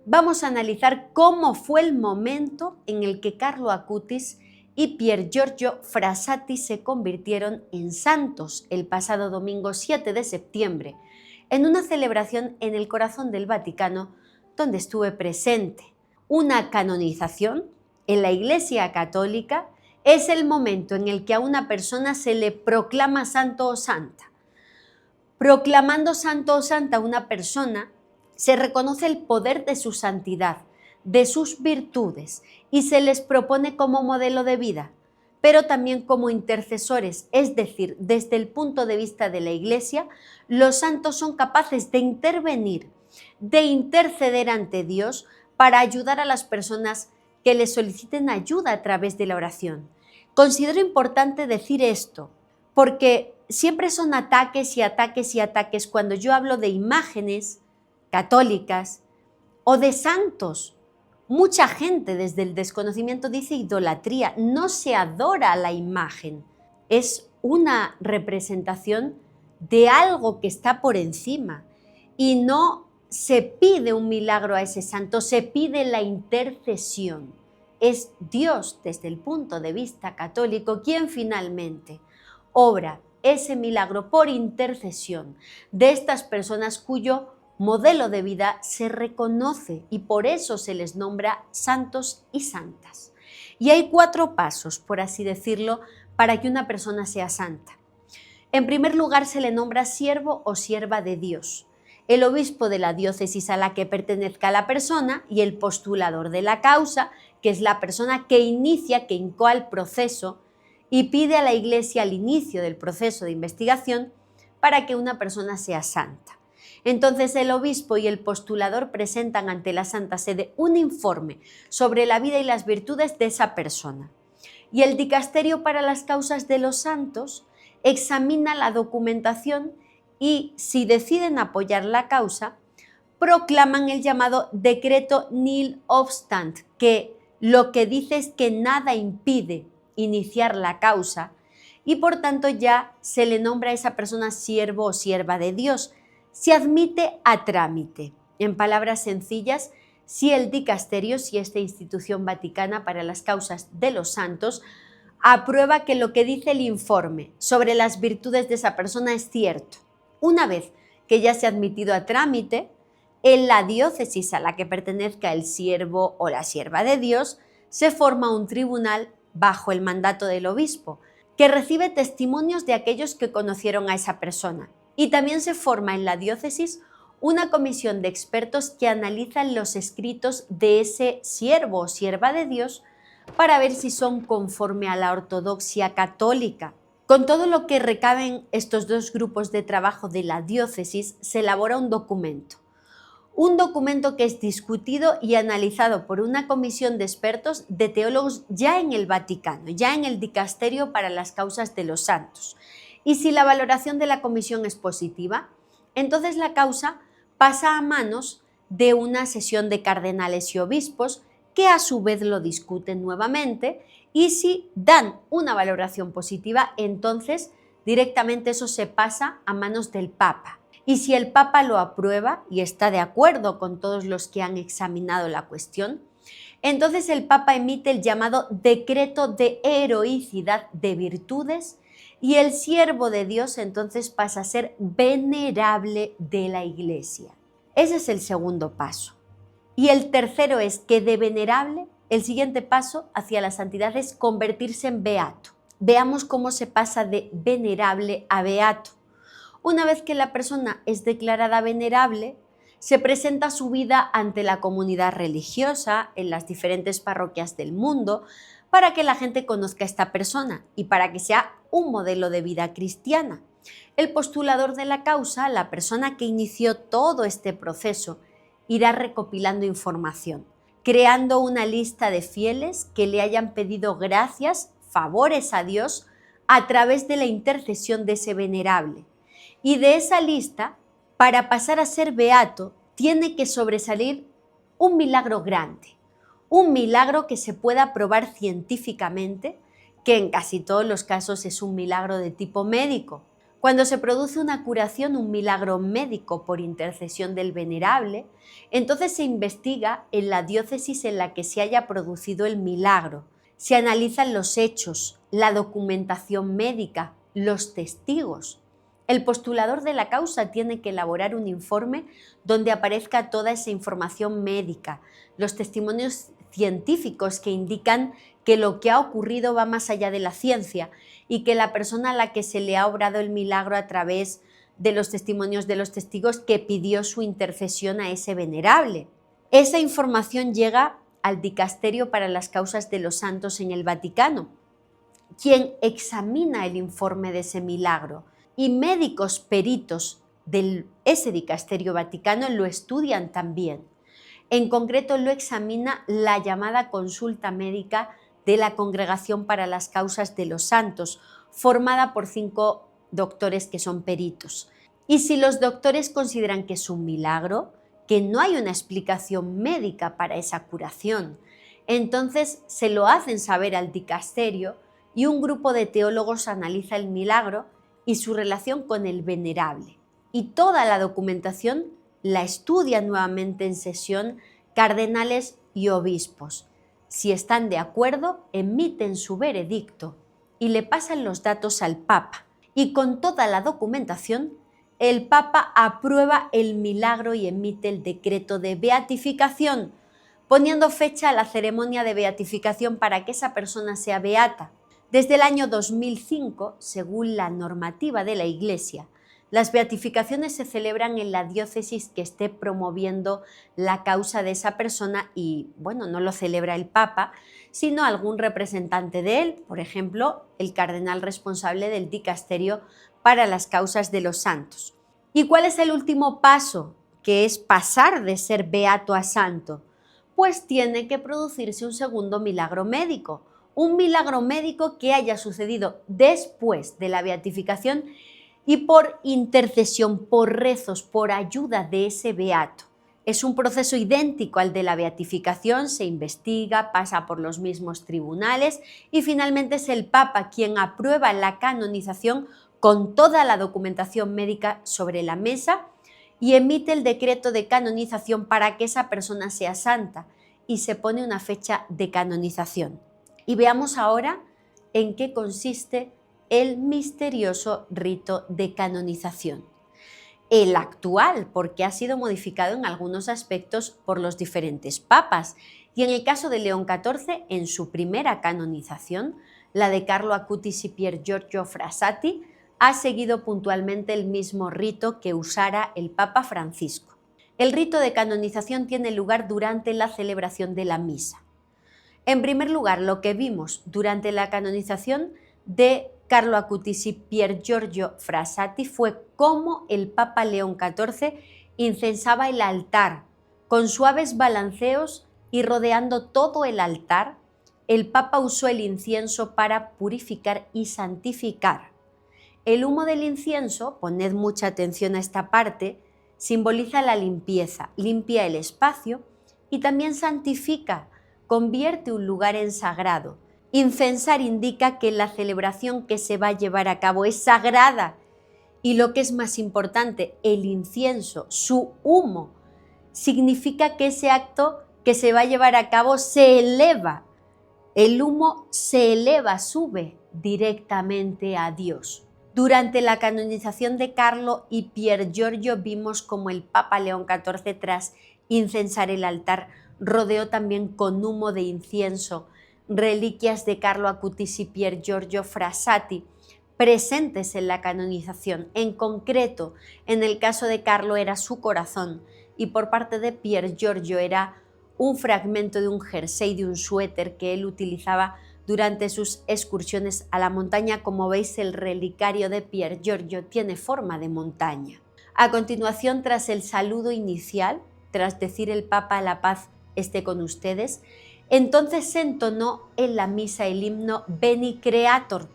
vamos a analizar cómo fue el momento en el que Carlo Acutis y Pier Giorgio Frassati se convirtieron en santos el pasado domingo 7 de septiembre, en una celebración en el corazón del Vaticano donde estuve presente. Una canonización en la Iglesia Católica Es el momento en el que a una persona se le proclama santo o santa. Proclamando santo o santa a una persona, se reconoce el poder de su santidad, de sus virtudes, y se les propone como modelo de vida, pero también como intercesores, es decir, desde el punto de vista de la Iglesia, los santos son capaces de intervenir, de interceder ante Dios para ayudar a las personas que les soliciten ayuda a través de la oración. Considero importante decir esto, porque siempre son ataques y ataques y ataques cuando yo hablo de imágenes católicas o de santos. Mucha gente desde el desconocimiento dice idolatría, no se adora a la imagen, es una representación de algo que está por encima y no se pide un milagro a ese santo, se pide la intercesión. Es Dios, desde el punto de vista católico, quien finalmente obra ese milagro por intercesión de estas personas cuyo modelo de vida se reconoce y por eso se les nombra santos y santas. Y hay 4 pasos, por así decirlo, para que una persona sea santa. En primer lugar, se le nombra siervo o sierva de Dios, el obispo de la diócesis a la que pertenezca la persona y el postulador de la causa, que es la persona que inicia, que incoa el proceso y pide a la Iglesia al inicio del proceso de investigación para que una persona sea santa. Entonces el obispo y el postulador presentan ante la Santa Sede un informe sobre la vida y las virtudes de esa persona. Y el dicasterio para las causas de los santos examina la documentación y, si deciden apoyar la causa, proclaman el llamado decreto nil obstant, que lo que dice es que nada impide iniciar la causa y por tanto ya se le nombra a esa persona siervo o sierva de Dios. Se admite a trámite. En palabras sencillas, si el dicasterio, si esta institución vaticana para las causas de los santos, aprueba que lo que dice el informe sobre las virtudes de esa persona es cierto. Una vez que ya se ha admitido a trámite, en la diócesis a la que pertenezca el siervo o la sierva de Dios, se forma un tribunal bajo el mandato del obispo, que recibe testimonios de aquellos que conocieron a esa persona. Y también se forma en la diócesis una comisión de expertos que analizan los escritos de ese siervo o sierva de Dios para ver si son conforme a la ortodoxia católica. Con todo lo que recaben estos 2 grupos de trabajo de la diócesis, se elabora un documento que es discutido y analizado por una comisión de expertos de teólogos ya en el Vaticano, ya en el dicasterio para las causas de los santos. Y si la valoración de la comisión es positiva, entonces la causa pasa a manos de una sesión de cardenales y obispos que a su vez lo discuten nuevamente y si dan una valoración positiva, entonces directamente eso se pasa a manos del Papa. Y si el Papa lo aprueba y está de acuerdo con todos los que han examinado la cuestión, entonces el Papa emite el llamado decreto de heroicidad de virtudes y el siervo de Dios entonces pasa a ser venerable de la Iglesia. Ese es el segundo paso. Y el tercero es que de venerable, el siguiente paso hacia la santidad es convertirse en beato. Veamos cómo se pasa de venerable a beato. Una vez que la persona es declarada venerable, se presenta su vida ante la comunidad religiosa en las diferentes parroquias del mundo para que la gente conozca a esta persona y para que sea un modelo de vida cristiana. El postulador de la causa, la persona que inició todo este proceso, irá recopilando información, creando una lista de fieles que le hayan pedido gracias, favores a Dios a través de la intercesión de ese venerable. Y de esa lista, para pasar a ser beato, tiene que sobresalir un milagro grande, un milagro que se pueda probar científicamente, que en casi todos los casos es un milagro de tipo médico. Cuando se produce una curación, un milagro médico por intercesión del venerable, entonces se investiga en la diócesis en la que se haya producido el milagro. Se analizan los hechos, la documentación médica, los testigos. El postulador de la causa tiene que elaborar un informe donde aparezca toda esa información médica, los testimonios científicos que indican que lo que ha ocurrido va más allá de la ciencia y que la persona a la que se le ha obrado el milagro a través de los testimonios de los testigos que pidió su intercesión a ese venerable. Esa información llega al Dicasterio para las Causas de los Santos en el Vaticano, quien examina el informe de ese milagro, y médicos peritos de ese Dicasterio Vaticano lo estudian también. En concreto lo examina la llamada consulta médica de la Congregación para las Causas de los Santos, formada por 5 doctores que son peritos. Y si los doctores consideran que es un milagro, que no hay una explicación médica para esa curación, entonces se lo hacen saber al dicasterio y un grupo de teólogos analiza el milagro y su relación con el venerable. Y toda la documentación la estudian nuevamente en sesión cardenales y obispos. Si están de acuerdo, emiten su veredicto y le pasan los datos al Papa. Y con toda la documentación, el Papa aprueba el milagro y emite el decreto de beatificación, poniendo fecha a la ceremonia de beatificación para que esa persona sea beata. Desde el año 2005, según la normativa de la Iglesia, las beatificaciones se celebran en la diócesis que esté promoviendo la causa de esa persona y, no lo celebra el Papa, sino algún representante de él, por ejemplo, el cardenal responsable del Dicasterio para las Causas de los Santos. ¿Y cuál es el último paso, que es pasar de ser beato a santo? Pues tiene que producirse un segundo milagro médico, un milagro médico que haya sucedido después de la beatificación y por intercesión, por rezos, por ayuda de ese beato. Es un proceso idéntico al de la beatificación, se investiga, pasa por los mismos tribunales y finalmente es el Papa quien aprueba la canonización con toda la documentación médica sobre la mesa y emite el decreto de canonización para que esa persona sea santa y se pone una fecha de canonización. Y veamos ahora en qué consiste el misterioso rito de canonización. El actual, porque ha sido modificado en algunos aspectos por los diferentes papas, y en el caso de León XIV, en su primera canonización, la de Carlo Acutis y Pier Giorgio Frassati, ha seguido puntualmente el mismo rito que usara el Papa Francisco. El rito de canonización tiene lugar durante la celebración de la misa. En primer lugar, lo que vimos durante la canonización de Carlo Acutis y Pier Giorgio Frassati fue cómo el Papa León XIV incensaba el altar con suaves balanceos y rodeando todo el altar, el Papa usó el incienso para purificar y santificar. El humo del incienso, poned mucha atención a esta parte, simboliza la limpieza, limpia el espacio y también santifica, convierte un lugar en sagrado. Incensar indica que la celebración que se va a llevar a cabo es sagrada y lo que es más importante, el incienso, su humo, significa que ese acto que se va a llevar a cabo se eleva. El humo se eleva, sube directamente a Dios. Durante la canonización de Carlo y Pier Giorgio vimos como el Papa León XIV, tras incensar el altar, rodeó también con humo de incienso reliquias de Carlo Acutis y Pier Giorgio Frassati presentes en la canonización. En concreto, en el caso de Carlo era su corazón y por parte de Pier Giorgio era un fragmento de un jersey, de un suéter que él utilizaba durante sus excursiones a la montaña. Como veis, el relicario de Pier Giorgio tiene forma de montaña. A continuación, tras el saludo inicial, tras decir el Papa la paz esté con ustedes, entonces se entonó en la misa el himno Veni Creator.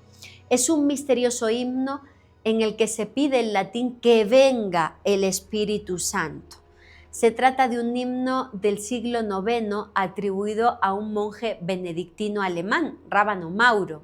Es un misterioso himno en el que se pide en latín que venga el Espíritu Santo. Se trata de un himno del siglo IX atribuido a un monje benedictino alemán, Rábano Mauro.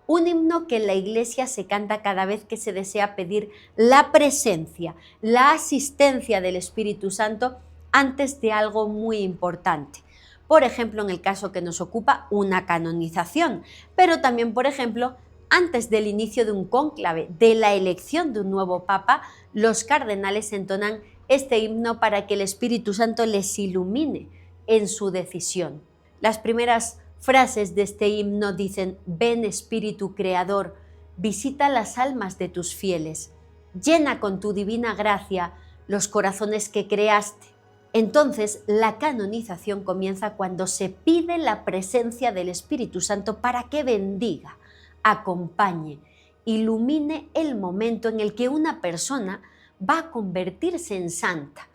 Un himno que en la Iglesia se canta cada vez que se desea pedir la presencia, la asistencia del Espíritu Santo antes de algo muy importante. Por ejemplo, en el caso que nos ocupa, una canonización, pero también, por ejemplo, antes del inicio de un cónclave, de la elección de un nuevo papa, los cardenales entonan este himno para que el Espíritu Santo les ilumine en su decisión. Las primeras frases de este himno dicen: ven Espíritu Creador, visita las almas de tus fieles, llena con tu divina gracia los corazones que creaste. Entonces, la canonización comienza cuando se pide la presencia del Espíritu Santo para que bendiga, acompañe, ilumine el momento en el que una persona va a convertirse en santa.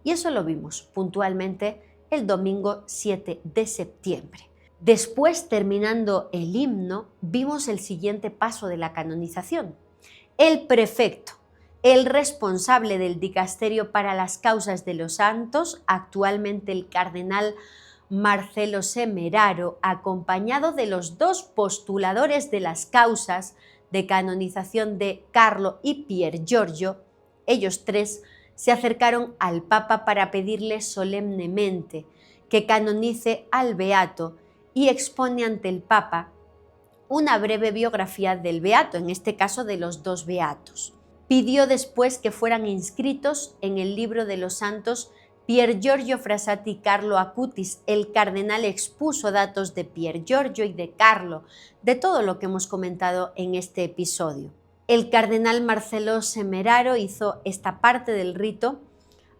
Y eso lo vimos puntualmente el domingo 7 de septiembre. Después, terminando el himno, vimos el siguiente paso de la canonización. El prefecto, el responsable del dicasterio para las causas de los santos, actualmente el cardenal Marcelo Semeraro, acompañado de los dos postuladores de las causas de canonización de Carlo y Pier Giorgio, ellos tres se acercaron al Papa para pedirle solemnemente que canonice al beato y expone ante el Papa una breve biografía del beato, en este caso de los dos beatos. Pidió después que fueran inscritos en el libro de los santos Pier Giorgio Frassati y Carlo Acutis. El cardenal expuso datos de Pier Giorgio y de Carlo, de todo lo que hemos comentado en este episodio. El cardenal Marcelo Semeraro hizo esta parte del rito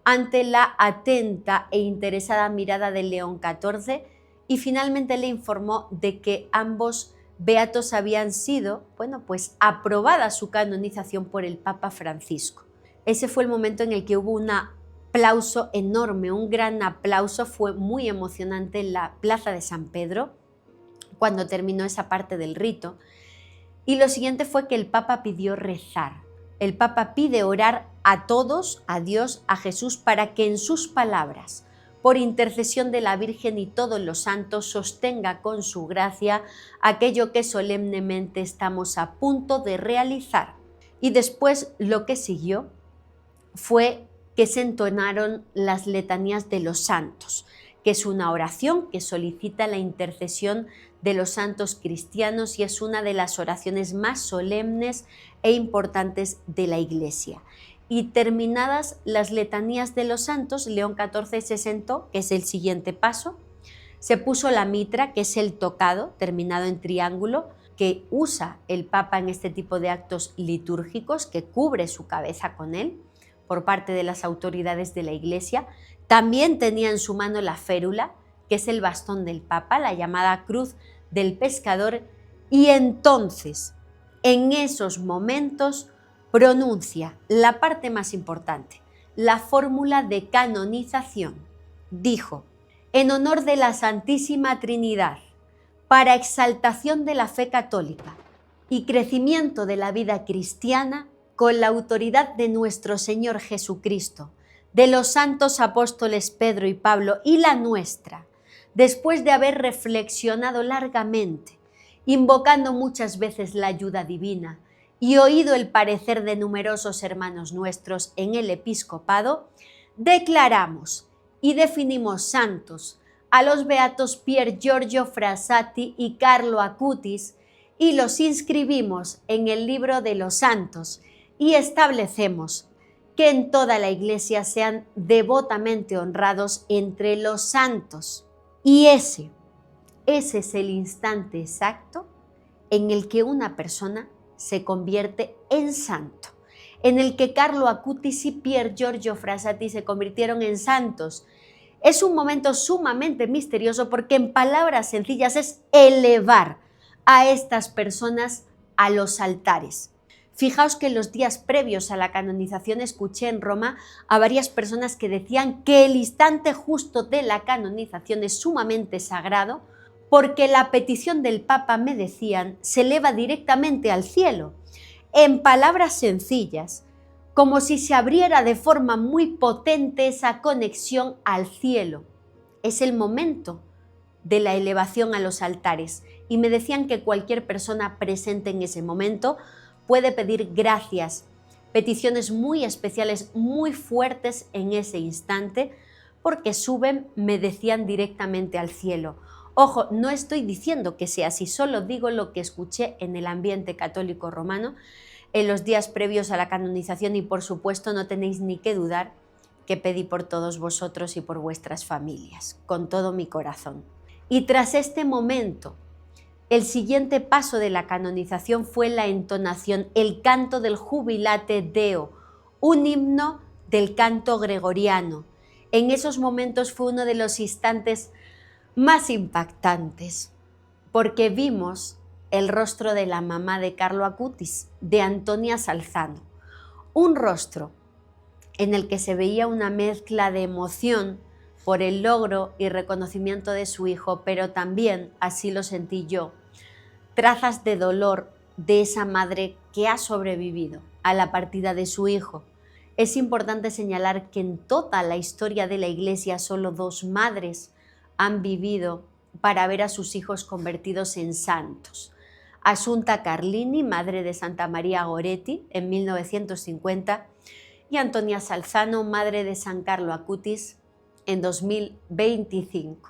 ante la atenta e interesada mirada de León XIV y finalmente le informó de que ambos beatos habían sido, pues aprobada su canonización por el Papa Francisco. Ese fue el momento en el que hubo un aplauso enorme, un gran aplauso, fue muy emocionante en la Plaza de San Pedro cuando terminó esa parte del rito. Y lo siguiente fue que el Papa pidió rezar. El Papa pide orar a todos, a Dios, a Jesús, para que en sus palabras, por intercesión de la Virgen y todos los santos, sostenga con su gracia aquello que solemnemente estamos a punto de realizar. Y después lo que siguió fue que se entonaron las letanías de los santos, que es una oración que solicita la intercesión de los santos cristianos y es una de las oraciones más solemnes e importantes de la Iglesia. Y terminadas las letanías de los santos, León XIV se sentó, que es el siguiente paso, se puso la mitra, que es el tocado, terminado en triángulo, que usa el Papa en este tipo de actos litúrgicos, que cubre su cabeza con él, por parte de las autoridades de la Iglesia. También tenía en su mano la férula, que es el bastón del Papa, la llamada cruz del pescador, y entonces, en esos momentos, pronuncia la parte más importante, la fórmula de canonización. Dijo: en honor de la Santísima Trinidad, para exaltación de la fe católica y crecimiento de la vida cristiana, con la autoridad de nuestro Señor Jesucristo, de los santos apóstoles Pedro y Pablo y la nuestra, después de haber reflexionado largamente, invocando muchas veces la ayuda divina y oído el parecer de numerosos hermanos nuestros en el episcopado, declaramos y definimos santos a los beatos Pier Giorgio Frassati y Carlo Acutis y los inscribimos en el libro de los santos y establecemos que en toda la Iglesia sean devotamente honrados entre los santos. Y ese es el instante exacto en el que una persona se convierte en santo, en el que Carlo Acutis y Pier Giorgio Frassati se convirtieron en santos. Es un momento sumamente misterioso porque en palabras sencillas es elevar a estas personas a los altares. Fijaos que en los días previos a la canonización escuché en Roma a varias personas que decían que el instante justo de la canonización es sumamente sagrado porque la petición del Papa, me decían, se eleva directamente al cielo. En palabras sencillas, como si se abriera de forma muy potente esa conexión al cielo. Es el momento de la elevación a los altares y me decían que cualquier persona presente en ese momento puede pedir gracias, peticiones muy especiales, muy fuertes en ese instante, porque suben, me decían, directamente al cielo. Ojo, no estoy diciendo que sea así, solo digo lo que escuché en el ambiente católico romano en los días previos a la canonización y por supuesto no tenéis ni que dudar que pedí por todos vosotros y por vuestras familias, con todo mi corazón. Y tras este momento, el siguiente paso de la canonización fue la entonación, el canto del Jubilate Deo, un himno del canto gregoriano. En esos momentos fue uno de los instantes más impactantes, porque vimos el rostro de la mamá de Carlo Acutis, de Antonia Salzano, un rostro en el que se veía una mezcla de emoción por el logro y reconocimiento de su hijo, pero también, así lo sentí yo, trazas de dolor de esa madre que ha sobrevivido a la partida de su hijo. Es importante señalar que en toda la historia de la Iglesia solo 2 madres han vivido para ver a sus hijos convertidos en santos. Assunta Carlini, madre de Santa María Goretti, en 1950, y Antonia Salzano, madre de San Carlo Acutis, en 2025.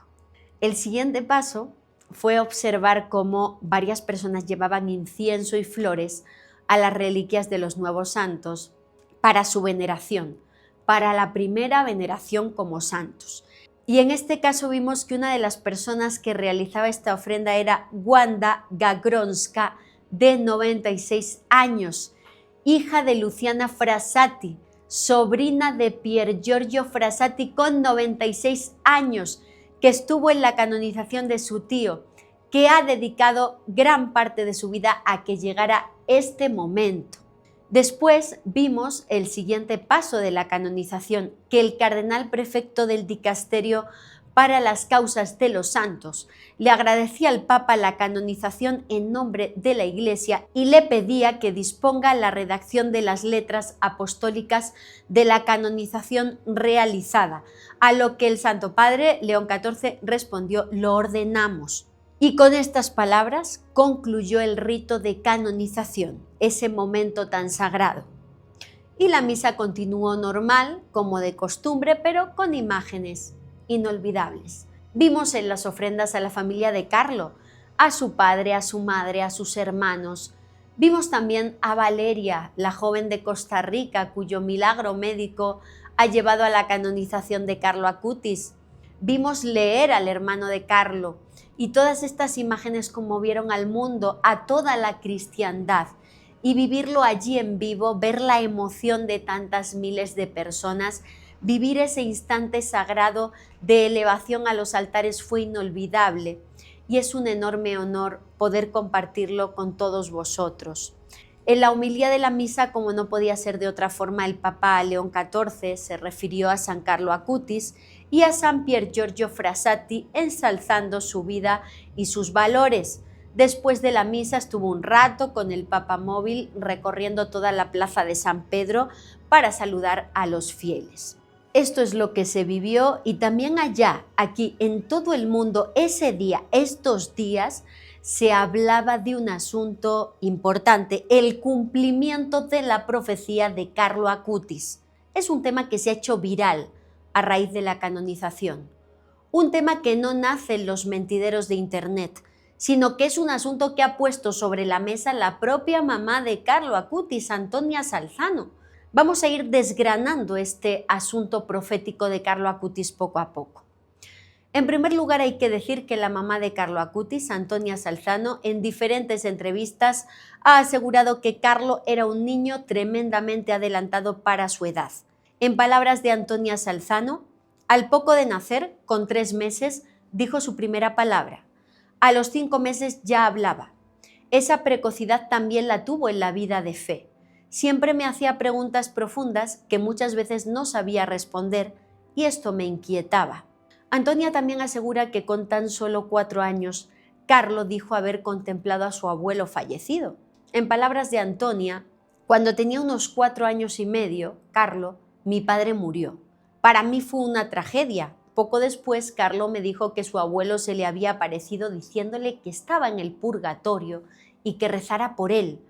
El siguiente paso fue observar cómo varias personas llevaban incienso y flores a las reliquias de los nuevos santos para su veneración, para la primera veneración como santos. Y en este caso vimos que una de las personas que realizaba esta ofrenda era Wanda Gagronska, de 96 años, hija de Luciana Frassati, sobrina de Pier Giorgio Frassati, con 96 años, que estuvo en la canonización de su tío, que ha dedicado gran parte de su vida a que llegara este momento. Después vimos el siguiente paso de la canonización, que el cardenal prefecto del dicasterio para las causas de los santos le agradecía al Papa la canonización en nombre de la Iglesia y le pedía que disponga la redacción de las letras apostólicas de la canonización realizada, a lo que el Santo Padre León XIV respondió: lo ordenamos. Y con estas palabras concluyó el rito de canonización, ese momento tan sagrado. Y la misa continuó normal, como de costumbre, pero con imágenes inolvidables. Vimos en las ofrendas a la familia de Carlo, a su padre, a su madre, a sus hermanos. Vimos también a Valeria, la joven de Costa Rica, cuyo milagro médico ha llevado a la canonización de Carlo Acutis. Vimos leer al hermano de Carlo, y todas estas imágenes conmovieron al mundo, a toda la cristiandad, y vivirlo allí en vivo, ver la emoción de tantas miles de personas, vivir ese instante sagrado de elevación a los altares fue inolvidable, y es un enorme honor poder compartirlo con todos vosotros. En la homilía de la misa, como no podía ser de otra forma, el Papa León XIV se refirió a San Carlo Acutis y a San Pier Giorgio Frassati, ensalzando su vida y sus valores. Después de la misa estuvo un rato con el Papa móvil recorriendo toda la plaza de San Pedro para saludar a los fieles. Esto es lo que se vivió, y también allá, aquí, en todo el mundo, ese día, estos días, se hablaba de un asunto importante: el cumplimiento de la profecía de Carlo Acutis. Es un tema que se ha hecho viral a raíz de la canonización. Un tema que no nace en los mentideros de Internet, sino que es un asunto que ha puesto sobre la mesa la propia mamá de Carlo Acutis, Antonia Salzano. Vamos a ir desgranando este asunto profético de Carlo Acutis poco a poco. En primer lugar, hay que decir que la mamá de Carlo Acutis, Antonia Salzano, en diferentes entrevistas ha asegurado que Carlo era un niño tremendamente adelantado para su edad. En palabras de Antonia Salzano, al poco de nacer, con 3 meses, dijo su primera palabra. A los 5 meses ya hablaba. Esa precocidad también la tuvo en la vida de fe. Siempre me hacía preguntas profundas que muchas veces no sabía responder, y esto me inquietaba. Antonia también asegura que con tan solo 4 años, Carlo dijo haber contemplado a su abuelo fallecido. En palabras de Antonia, cuando tenía unos 4 años y medio, Carlo, mi padre murió. Para mí fue una tragedia. Poco después, Carlo me dijo que su abuelo se le había aparecido diciéndole que estaba en el purgatorio y que rezara por él.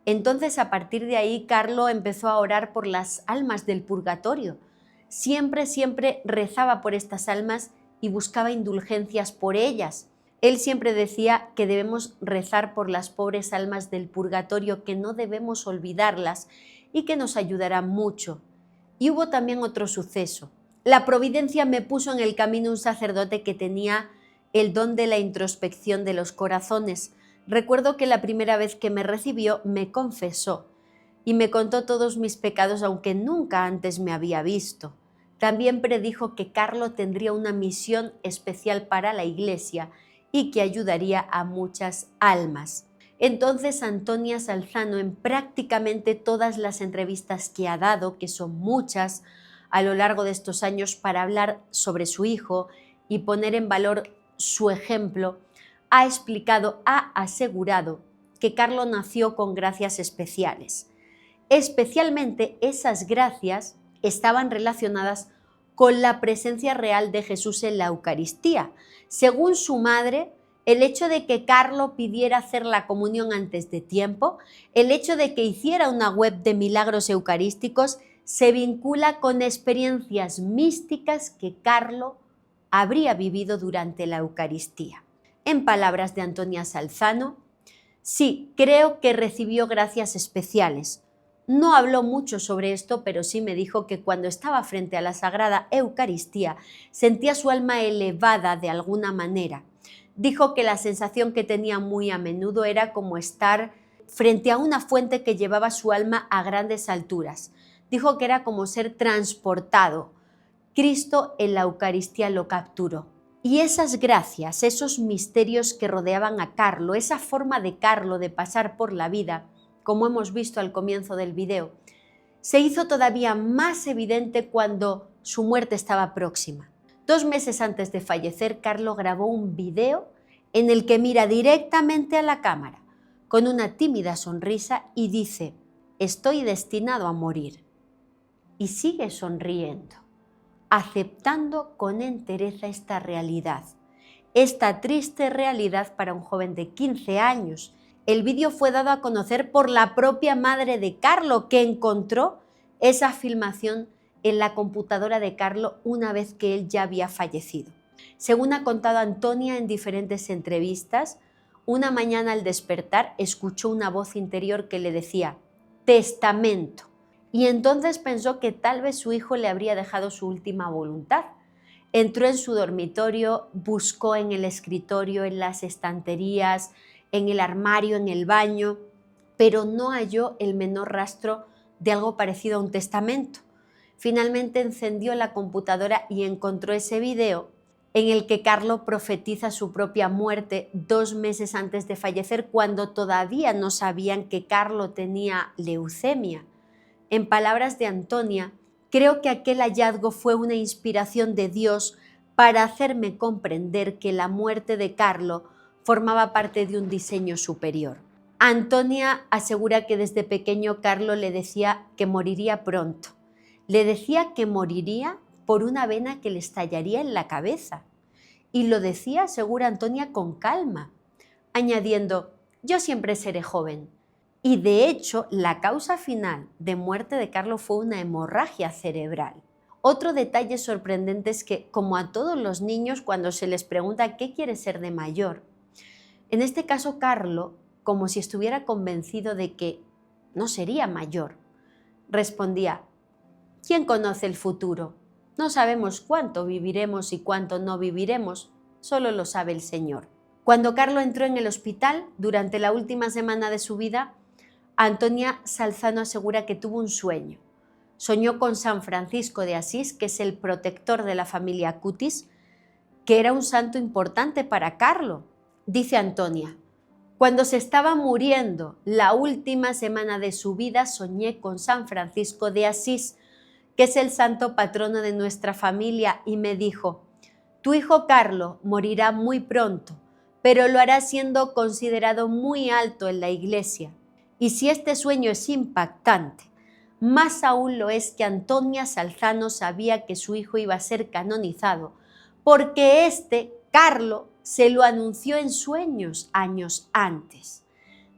Entonces, a partir de ahí, Carlo empezó a orar por las almas del purgatorio. Siempre rezaba por estas almas y buscaba indulgencias por ellas. Él siempre decía que debemos rezar por las pobres almas del purgatorio, que no debemos olvidarlas y que nos ayudará mucho. Y hubo también otro suceso. La providencia me puso en el camino un sacerdote que tenía el don de la introspección de los corazones. Recuerdo que la primera vez que me recibió me confesó y me contó todos mis pecados, aunque nunca antes me había visto. También predijo que Carlo tendría una misión especial para la Iglesia y que ayudaría a muchas almas. Entonces Antonia Salzano, en prácticamente todas las entrevistas que ha dado, que son muchas a lo largo de estos años, para hablar sobre su hijo y poner en valor su ejemplo, ha explicado, ha asegurado que Carlo nació con gracias especiales. Especialmente esas gracias estaban relacionadas con la presencia real de Jesús en la Eucaristía. Según su madre, el hecho de que Carlo pidiera hacer la comunión antes de tiempo, el hecho de que hiciera una web de milagros eucarísticos, se vincula con experiencias místicas que Carlo habría vivido durante la Eucaristía. En palabras de Antonia Salzano, sí, creo que recibió gracias especiales. No habló mucho sobre esto, pero sí me dijo que cuando estaba frente a la Sagrada Eucaristía sentía su alma elevada de alguna manera. Dijo que la sensación que tenía muy a menudo era como estar frente a una fuente que llevaba su alma a grandes alturas. Dijo que era como ser transportado. Cristo en la Eucaristía lo capturó. Y esas gracias, esos misterios que rodeaban a Carlo, esa forma de Carlo de pasar por la vida, como hemos visto al comienzo del video, se hizo todavía más evidente cuando su muerte estaba próxima. 2 meses antes de fallecer, Carlo grabó un video en el que mira directamente a la cámara, con una tímida sonrisa y dice: «Estoy destinado a morir». Y sigue sonriendo, aceptando con entereza esta realidad, esta triste realidad para un joven de 15 años. El vídeo fue dado a conocer por la propia madre de Carlo, que encontró esa filmación en la computadora de Carlo una vez que él ya había fallecido. Según ha contado Antonia en diferentes entrevistas, una mañana al despertar escuchó una voz interior que le decía: «Testamento». Y entonces pensó que tal vez su hijo le habría dejado su última voluntad. Entró en su dormitorio, buscó en el escritorio, en las estanterías, en el armario, en el baño, pero no halló el menor rastro de algo parecido a un testamento. Finalmente encendió la computadora y encontró ese video en el que Carlo profetiza su propia muerte 2 meses antes de fallecer, cuando todavía no sabían que Carlo tenía leucemia. En palabras de Antonia, creo que aquel hallazgo fue una inspiración de Dios para hacerme comprender que la muerte de Carlo formaba parte de un diseño superior. Antonia asegura que desde pequeño Carlo le decía que moriría pronto. Le decía que moriría por una vena que le estallaría en la cabeza. Y lo decía, asegura Antonia, con calma, añadiendo: «Yo siempre seré joven». Y de hecho, la causa final de muerte de Carlo fue una hemorragia cerebral. Otro detalle sorprendente es que, como a todos los niños, cuando se les pregunta qué quiere ser de mayor, en este caso Carlo, como si estuviera convencido de que no sería mayor, respondía: «¿Quién conoce el futuro? No sabemos cuánto viviremos y cuánto no viviremos, solo lo sabe el Señor». Cuando Carlo entró en el hospital, durante la última semana de su vida, Antonia Salzano asegura que tuvo un sueño. Soñó con San Francisco de Asís, que es el protector de la familia Acutis, que era un santo importante para Carlo. Dice Antonia: «Cuando se estaba muriendo la última semana de su vida, soñé con San Francisco de Asís, que es el santo patrono de nuestra familia, y me dijo: tu hijo Carlo morirá muy pronto, pero lo hará siendo considerado muy alto en la Iglesia. Y si este sueño es impactante, más aún lo es que Antonia Salzano sabía que su hijo iba a ser canonizado, porque Carlo, se lo anunció en sueños años antes».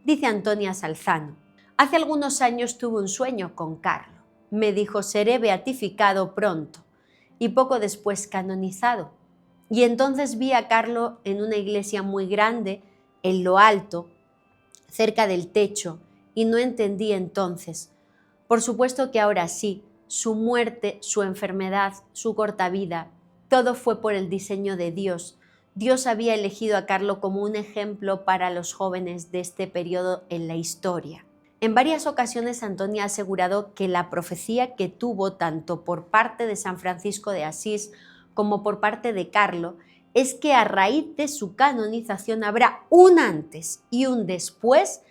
Dice Antonia Salzano: «Hace algunos años tuve un sueño con Carlo. Me dijo: seré beatificado pronto, y poco después canonizado. Y entonces vi a Carlo en una iglesia muy grande, en lo alto, cerca del techo, y no entendí entonces. Por supuesto que ahora sí, su muerte, su enfermedad, su corta vida, todo fue por el diseño de Dios. Dios había elegido a Carlo como un ejemplo para los jóvenes de este periodo en la historia. En varias ocasiones Antonia ha asegurado que la profecía que tuvo tanto por parte de San Francisco de Asís como por parte de Carlo es que a raíz de su canonización habrá un antes y un después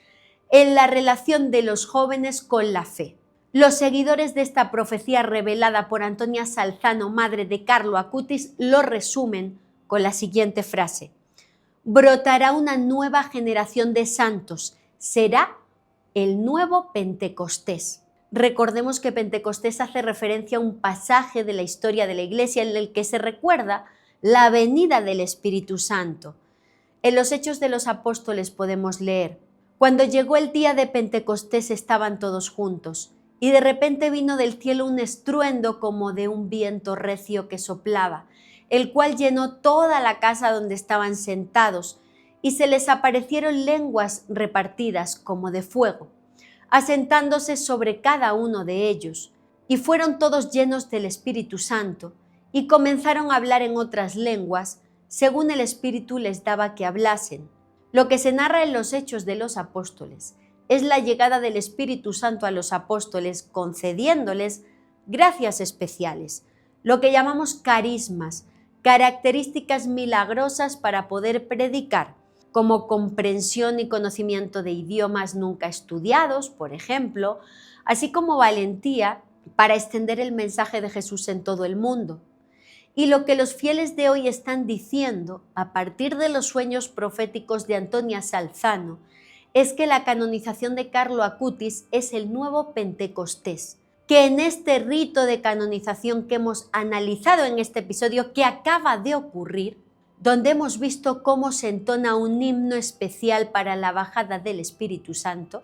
en la relación de los jóvenes con la fe. Los seguidores de esta profecía revelada por Antonia Salzano, madre de Carlo Acutis, lo resumen con la siguiente frase: brotará una nueva generación de santos, será el nuevo Pentecostés. Recordemos que Pentecostés hace referencia a un pasaje de la historia de la Iglesia en el que se recuerda la venida del Espíritu Santo. En los Hechos de los Apóstoles podemos leer: cuando llegó el día de Pentecostés estaban todos juntos, y de repente vino del cielo un estruendo como de un viento recio que soplaba, el cual llenó toda la casa donde estaban sentados, y se les aparecieron lenguas repartidas como de fuego, asentándose sobre cada uno de ellos, y fueron todos llenos del Espíritu Santo, y comenzaron a hablar en otras lenguas, según el Espíritu les daba que hablasen. Lo que se narra en los Hechos de los Apóstoles es la llegada del Espíritu Santo a los apóstoles, concediéndoles gracias especiales, lo que llamamos carismas, características milagrosas para poder predicar, como comprensión y conocimiento de idiomas nunca estudiados, por ejemplo, así como valentía para extender el mensaje de Jesús en todo el mundo. Y lo que los fieles de hoy están diciendo, a partir de los sueños proféticos de Antonia Salzano, es que la canonización de Carlo Acutis es el nuevo Pentecostés, que en este rito de canonización que hemos analizado en este episodio que acaba de ocurrir, donde hemos visto cómo se entona un himno especial para la bajada del Espíritu Santo,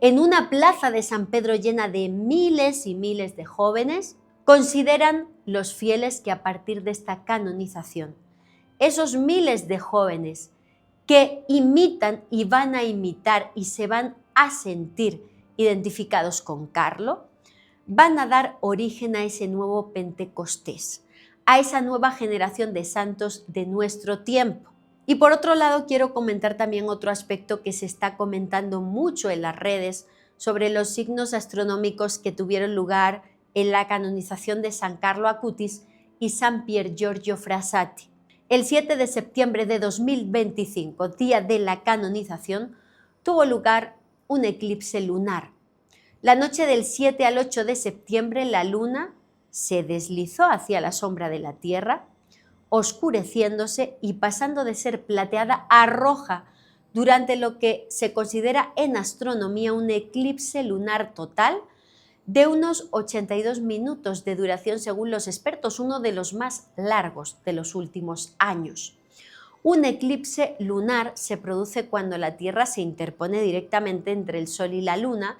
en una plaza de San Pedro llena de miles y miles de jóvenes, consideran los fieles que a partir de esta canonización, esos miles de jóvenes que imitan y van a imitar y se van a sentir identificados con Carlo, van a dar origen a ese nuevo Pentecostés, a esa nueva generación de santos de nuestro tiempo. Y por otro lado, quiero comentar también otro aspecto que se está comentando mucho en las redes sobre los signos astronómicos que tuvieron lugar en la canonización de San Carlo Acutis y San Pier Giorgio Frassati. El 7 de septiembre de 2025, día de la canonización, tuvo lugar un eclipse lunar. La noche del 7 al 8 de septiembre, la luna se deslizó hacia la sombra de la Tierra, oscureciéndose y pasando de ser plateada a roja durante lo que se considera en astronomía un eclipse lunar total de unos 82 minutos de duración según los expertos, uno de los más largos de los últimos años. Un eclipse lunar se produce cuando la Tierra se interpone directamente entre el Sol y la Luna,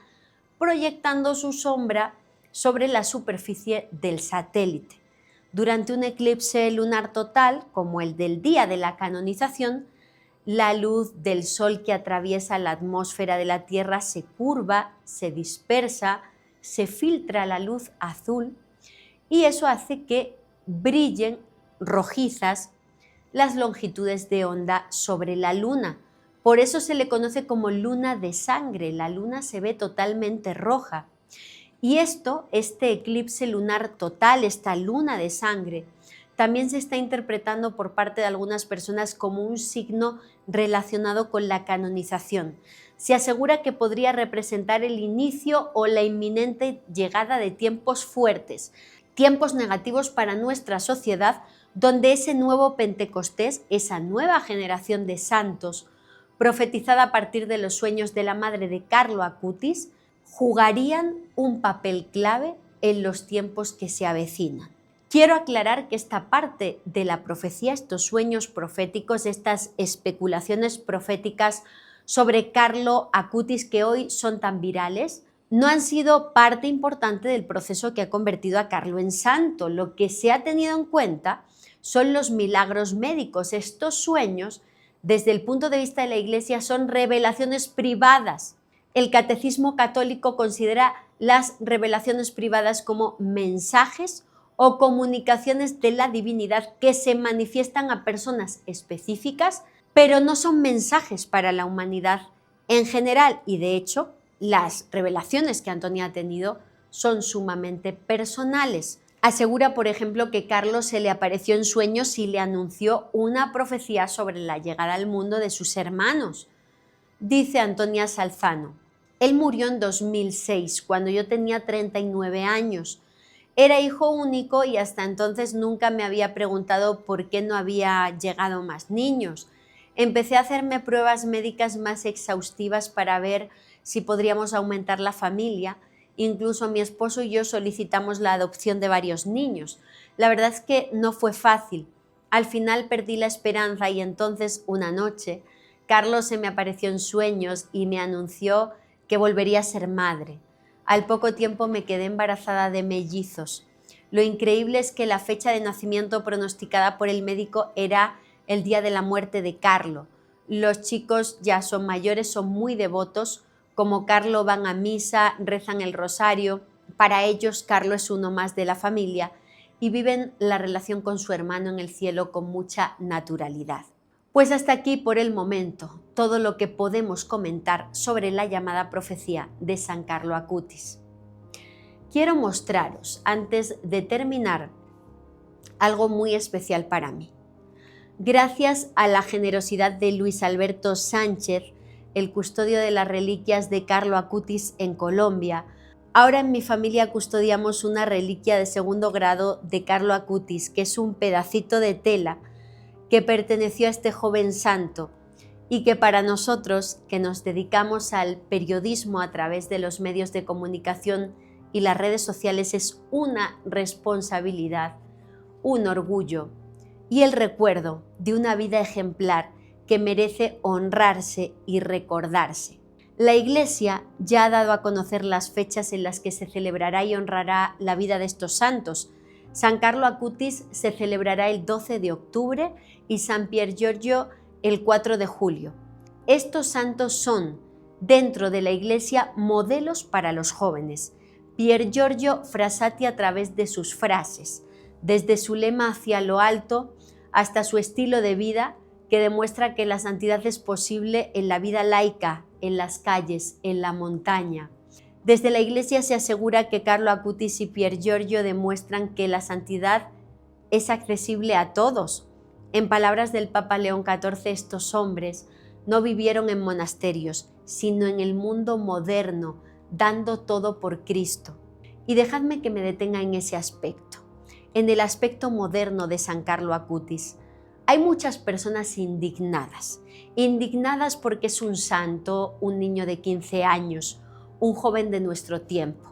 proyectando su sombra sobre la superficie del satélite. Durante un eclipse lunar total, como el del día de la canonización, la luz del Sol que atraviesa la atmósfera de la Tierra se curva, se dispersa, se filtra la luz azul y eso hace que brillen rojizas las longitudes de onda sobre la Luna. Por eso se le conoce como luna de sangre. La Luna se ve totalmente roja. Y este eclipse lunar total, esta luna de sangre, también se está interpretando por parte de algunas personas como un signo relacionado con la canonización. Se asegura que podría representar el inicio o la inminente llegada de tiempos fuertes, tiempos negativos para nuestra sociedad, donde ese nuevo Pentecostés, esa nueva generación de santos, profetizada a partir de los sueños de la madre de Carlo Acutis, jugarían un papel clave en los tiempos que se avecinan. Quiero aclarar que esta parte de la profecía, estos sueños proféticos, estas especulaciones proféticas sobre Carlo Acutis que hoy son tan virales, no han sido parte importante del proceso que ha convertido a Carlo en santo. Lo que se ha tenido en cuenta son los milagros médicos. Estos sueños, desde el punto de vista de la Iglesia, son revelaciones privadas. El Catecismo Católico considera las revelaciones privadas como mensajes o comunicaciones de la divinidad que se manifiestan a personas específicas, pero no son mensajes para la humanidad en general. Y de hecho, las revelaciones que Antonia ha tenido son sumamente personales. Asegura, por ejemplo, que Carlos se le apareció en sueños y le anunció una profecía sobre la llegada al mundo de sus hermanos. Dice Antonia Salzano: él murió en 2006, cuando yo tenía 39 años. Era hijo único y hasta entonces nunca me había preguntado por qué no había llegado más niños. Empecé a hacerme pruebas médicas más exhaustivas para ver si podríamos aumentar la familia. Incluso mi esposo y yo solicitamos la adopción de varios niños. La verdad es que no fue fácil. Al final perdí la esperanza y entonces, una noche, Carlos se me apareció en sueños y me anunció que volvería a ser madre. Al poco tiempo me quedé embarazada de mellizos. Lo increíble es que la fecha de nacimiento pronosticada por el médico era el día de la muerte de Carlo. Los chicos ya son mayores, son muy devotos. Como Carlo, van a misa, rezan el rosario. Para ellos, Carlo es uno más de la familia y viven la relación con su hermano en el cielo con mucha naturalidad. Pues hasta aquí por el momento todo lo que podemos comentar sobre la llamada profecía de San Carlo Acutis. Quiero mostraros, antes de terminar, algo muy especial para mí. Gracias a la generosidad de Luis Alberto Sánchez, el custodio de las reliquias de Carlo Acutis en Colombia, ahora en mi familia custodiamos una reliquia de segundo grado de Carlo Acutis, que es un pedacito de tela que perteneció a este joven santo y que para nosotros, que nos dedicamos al periodismo a través de los medios de comunicación y las redes sociales, es una responsabilidad, un orgullo y el recuerdo de una vida ejemplar que merece honrarse y recordarse. La Iglesia ya ha dado a conocer las fechas en las que se celebrará y honrará la vida de estos santos. San Carlo Acutis se celebrará el 12 de octubre y San Pier Giorgio el 4 de julio. Estos santos son, dentro de la Iglesia, modelos para los jóvenes. Pier Giorgio Frassati a través de sus frases, desde su lema hacia lo alto hasta su estilo de vida, que demuestra que la santidad es posible en la vida laica, en las calles, en la montaña. Desde la Iglesia se asegura que Carlo Acutis y Pier Giorgio demuestran que la santidad es accesible a todos. En palabras del Papa León XIV, estos hombres no vivieron en monasterios, sino en el mundo moderno, dando todo por Cristo. Y dejadme que me detenga en ese aspecto, en el aspecto moderno de San Carlo Acutis. Hay muchas personas indignadas porque es un santo, un niño de 15 años, un joven de nuestro tiempo.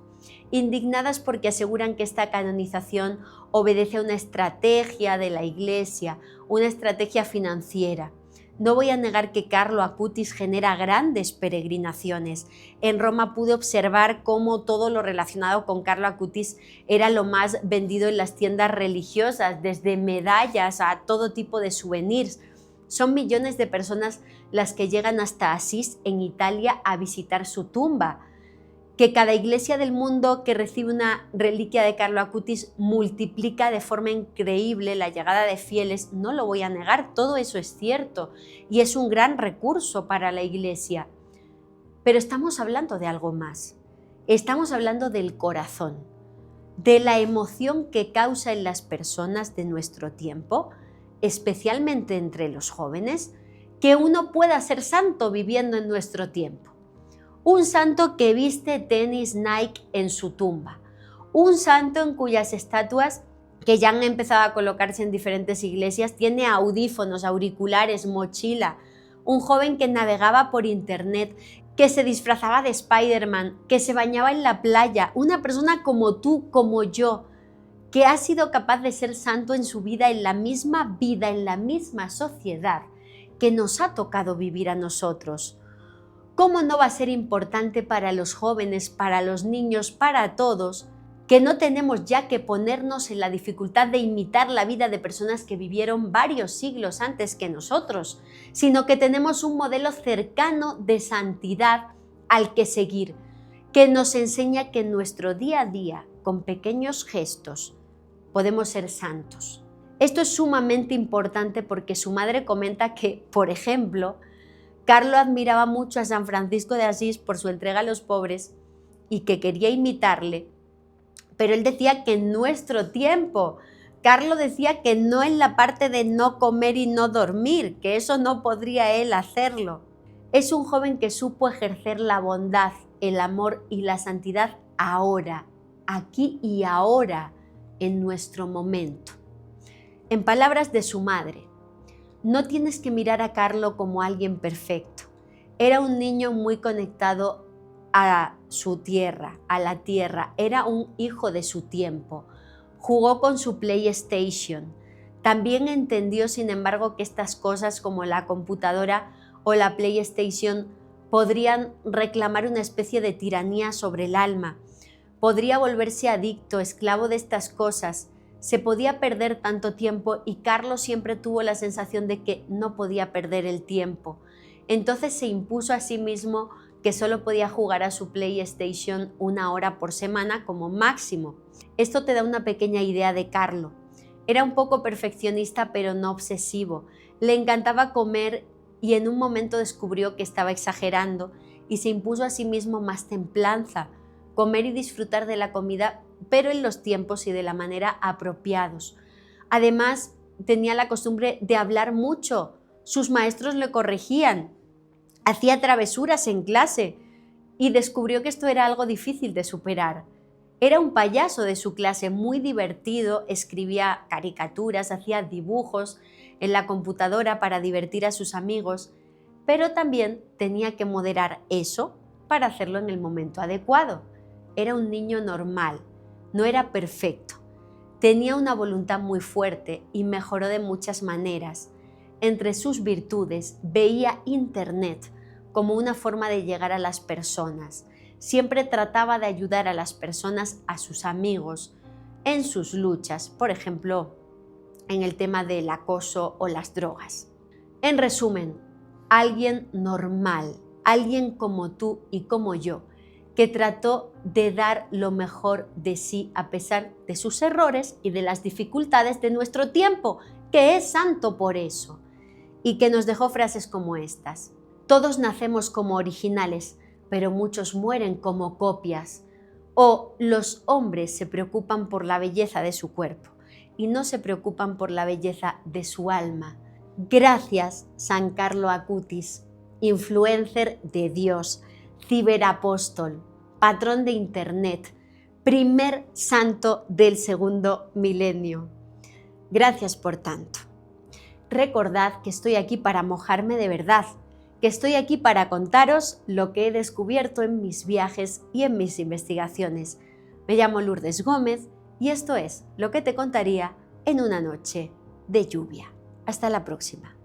Indignadas porque aseguran que esta canonización obedece a una estrategia de la Iglesia, una estrategia financiera. No voy a negar que Carlo Acutis genera grandes peregrinaciones. En Roma pude observar cómo todo lo relacionado con Carlo Acutis era lo más vendido en las tiendas religiosas, desde medallas a todo tipo de souvenirs. Son millones de personas las que llegan hasta Asís, en Italia, a visitar su tumba. Que cada iglesia del mundo que recibe una reliquia de Carlo Acutis multiplica de forma increíble la llegada de fieles, no lo voy a negar, todo eso es cierto y es un gran recurso para la Iglesia. Pero estamos hablando de algo más. Estamos hablando del corazón, de la emoción que causa en las personas de nuestro tiempo, especialmente entre los jóvenes, que uno pueda ser santo viviendo en nuestro tiempo. Un santo que viste tenis Nike en su tumba. Un santo en cuyas estatuas, que ya han empezado a colocarse en diferentes iglesias, tiene audífonos, auriculares, mochila. Un joven que navegaba por internet, que se disfrazaba de Spider-Man, que se bañaba en la playa. Una persona como tú, como yo, que ha sido capaz de ser santo en su vida, en la misma sociedad que nos ha tocado vivir a nosotros. ¿Cómo no va a ser importante para los jóvenes, para los niños, para todos, que no tenemos ya que ponernos en la dificultad de imitar la vida de personas que vivieron varios siglos antes que nosotros, sino que tenemos un modelo cercano de santidad al que seguir, que nos enseña que en nuestro día a día, con pequeños gestos, podemos ser santos. Esto es sumamente importante porque su madre comenta que, por ejemplo, Carlo admiraba mucho a San Francisco de Asís por su entrega a los pobres y que quería imitarle, pero él decía que en nuestro tiempo, Carlo decía que no en la parte de no comer y no dormir, que eso no podría él hacerlo. Es un joven que supo ejercer la bondad, el amor y la santidad ahora, aquí y ahora, en nuestro momento. En palabras de su madre, no tienes que mirar a Carlo como alguien perfecto. Era un niño muy conectado a su tierra, a la tierra. Era un hijo de su tiempo. Jugó con su PlayStation. También entendió, sin embargo, que estas cosas como la computadora o la PlayStation podrían reclamar una especie de tiranía sobre el alma. Podría volverse adicto, esclavo de estas cosas. Se podía perder tanto tiempo y Carlos siempre tuvo la sensación de que no podía perder el tiempo. Entonces se impuso a sí mismo que solo podía jugar a su PlayStation 1 hora por semana como máximo. Esto te da una pequeña idea de Carlo. Era un poco perfeccionista pero no obsesivo. Le encantaba comer y en un momento descubrió que estaba exagerando y se impuso a sí mismo más templanza, comer y disfrutar de la comida pero en los tiempos y de la manera apropiados. Además, tenía la costumbre de hablar mucho. Sus maestros le corregían, hacía travesuras en clase y descubrió que esto era algo difícil de superar. Era un payaso de su clase, muy divertido, escribía caricaturas, hacía dibujos en la computadora para divertir a sus amigos, pero también tenía que moderar eso para hacerlo en el momento adecuado. Era un niño normal. No era perfecto, tenía una voluntad muy fuerte y mejoró de muchas maneras. Entre sus virtudes veía Internet como una forma de llegar a las personas. Siempre trataba de ayudar a las personas, a sus amigos, en sus luchas, por ejemplo, en el tema del acoso o las drogas. En resumen, alguien normal, alguien como tú y como yo, que trató de dar lo mejor de sí a pesar de sus errores y de las dificultades de nuestro tiempo, que es santo por eso, y que nos dejó frases como estas. Todos nacemos como originales, pero muchos mueren como copias. O los hombres se preocupan por la belleza de su cuerpo y no se preocupan por la belleza de su alma. Gracias, San Carlo Acutis, influencer de Dios, ciberapóstol, patrón de Internet, primer santo del segundo milenio. Gracias por tanto. Recordad que estoy aquí para mojarme de verdad, que estoy aquí para contaros lo que he descubierto en mis viajes y en mis investigaciones. Me llamo Lourdes Gómez y esto es lo que te contaría en una noche de lluvia. Hasta la próxima.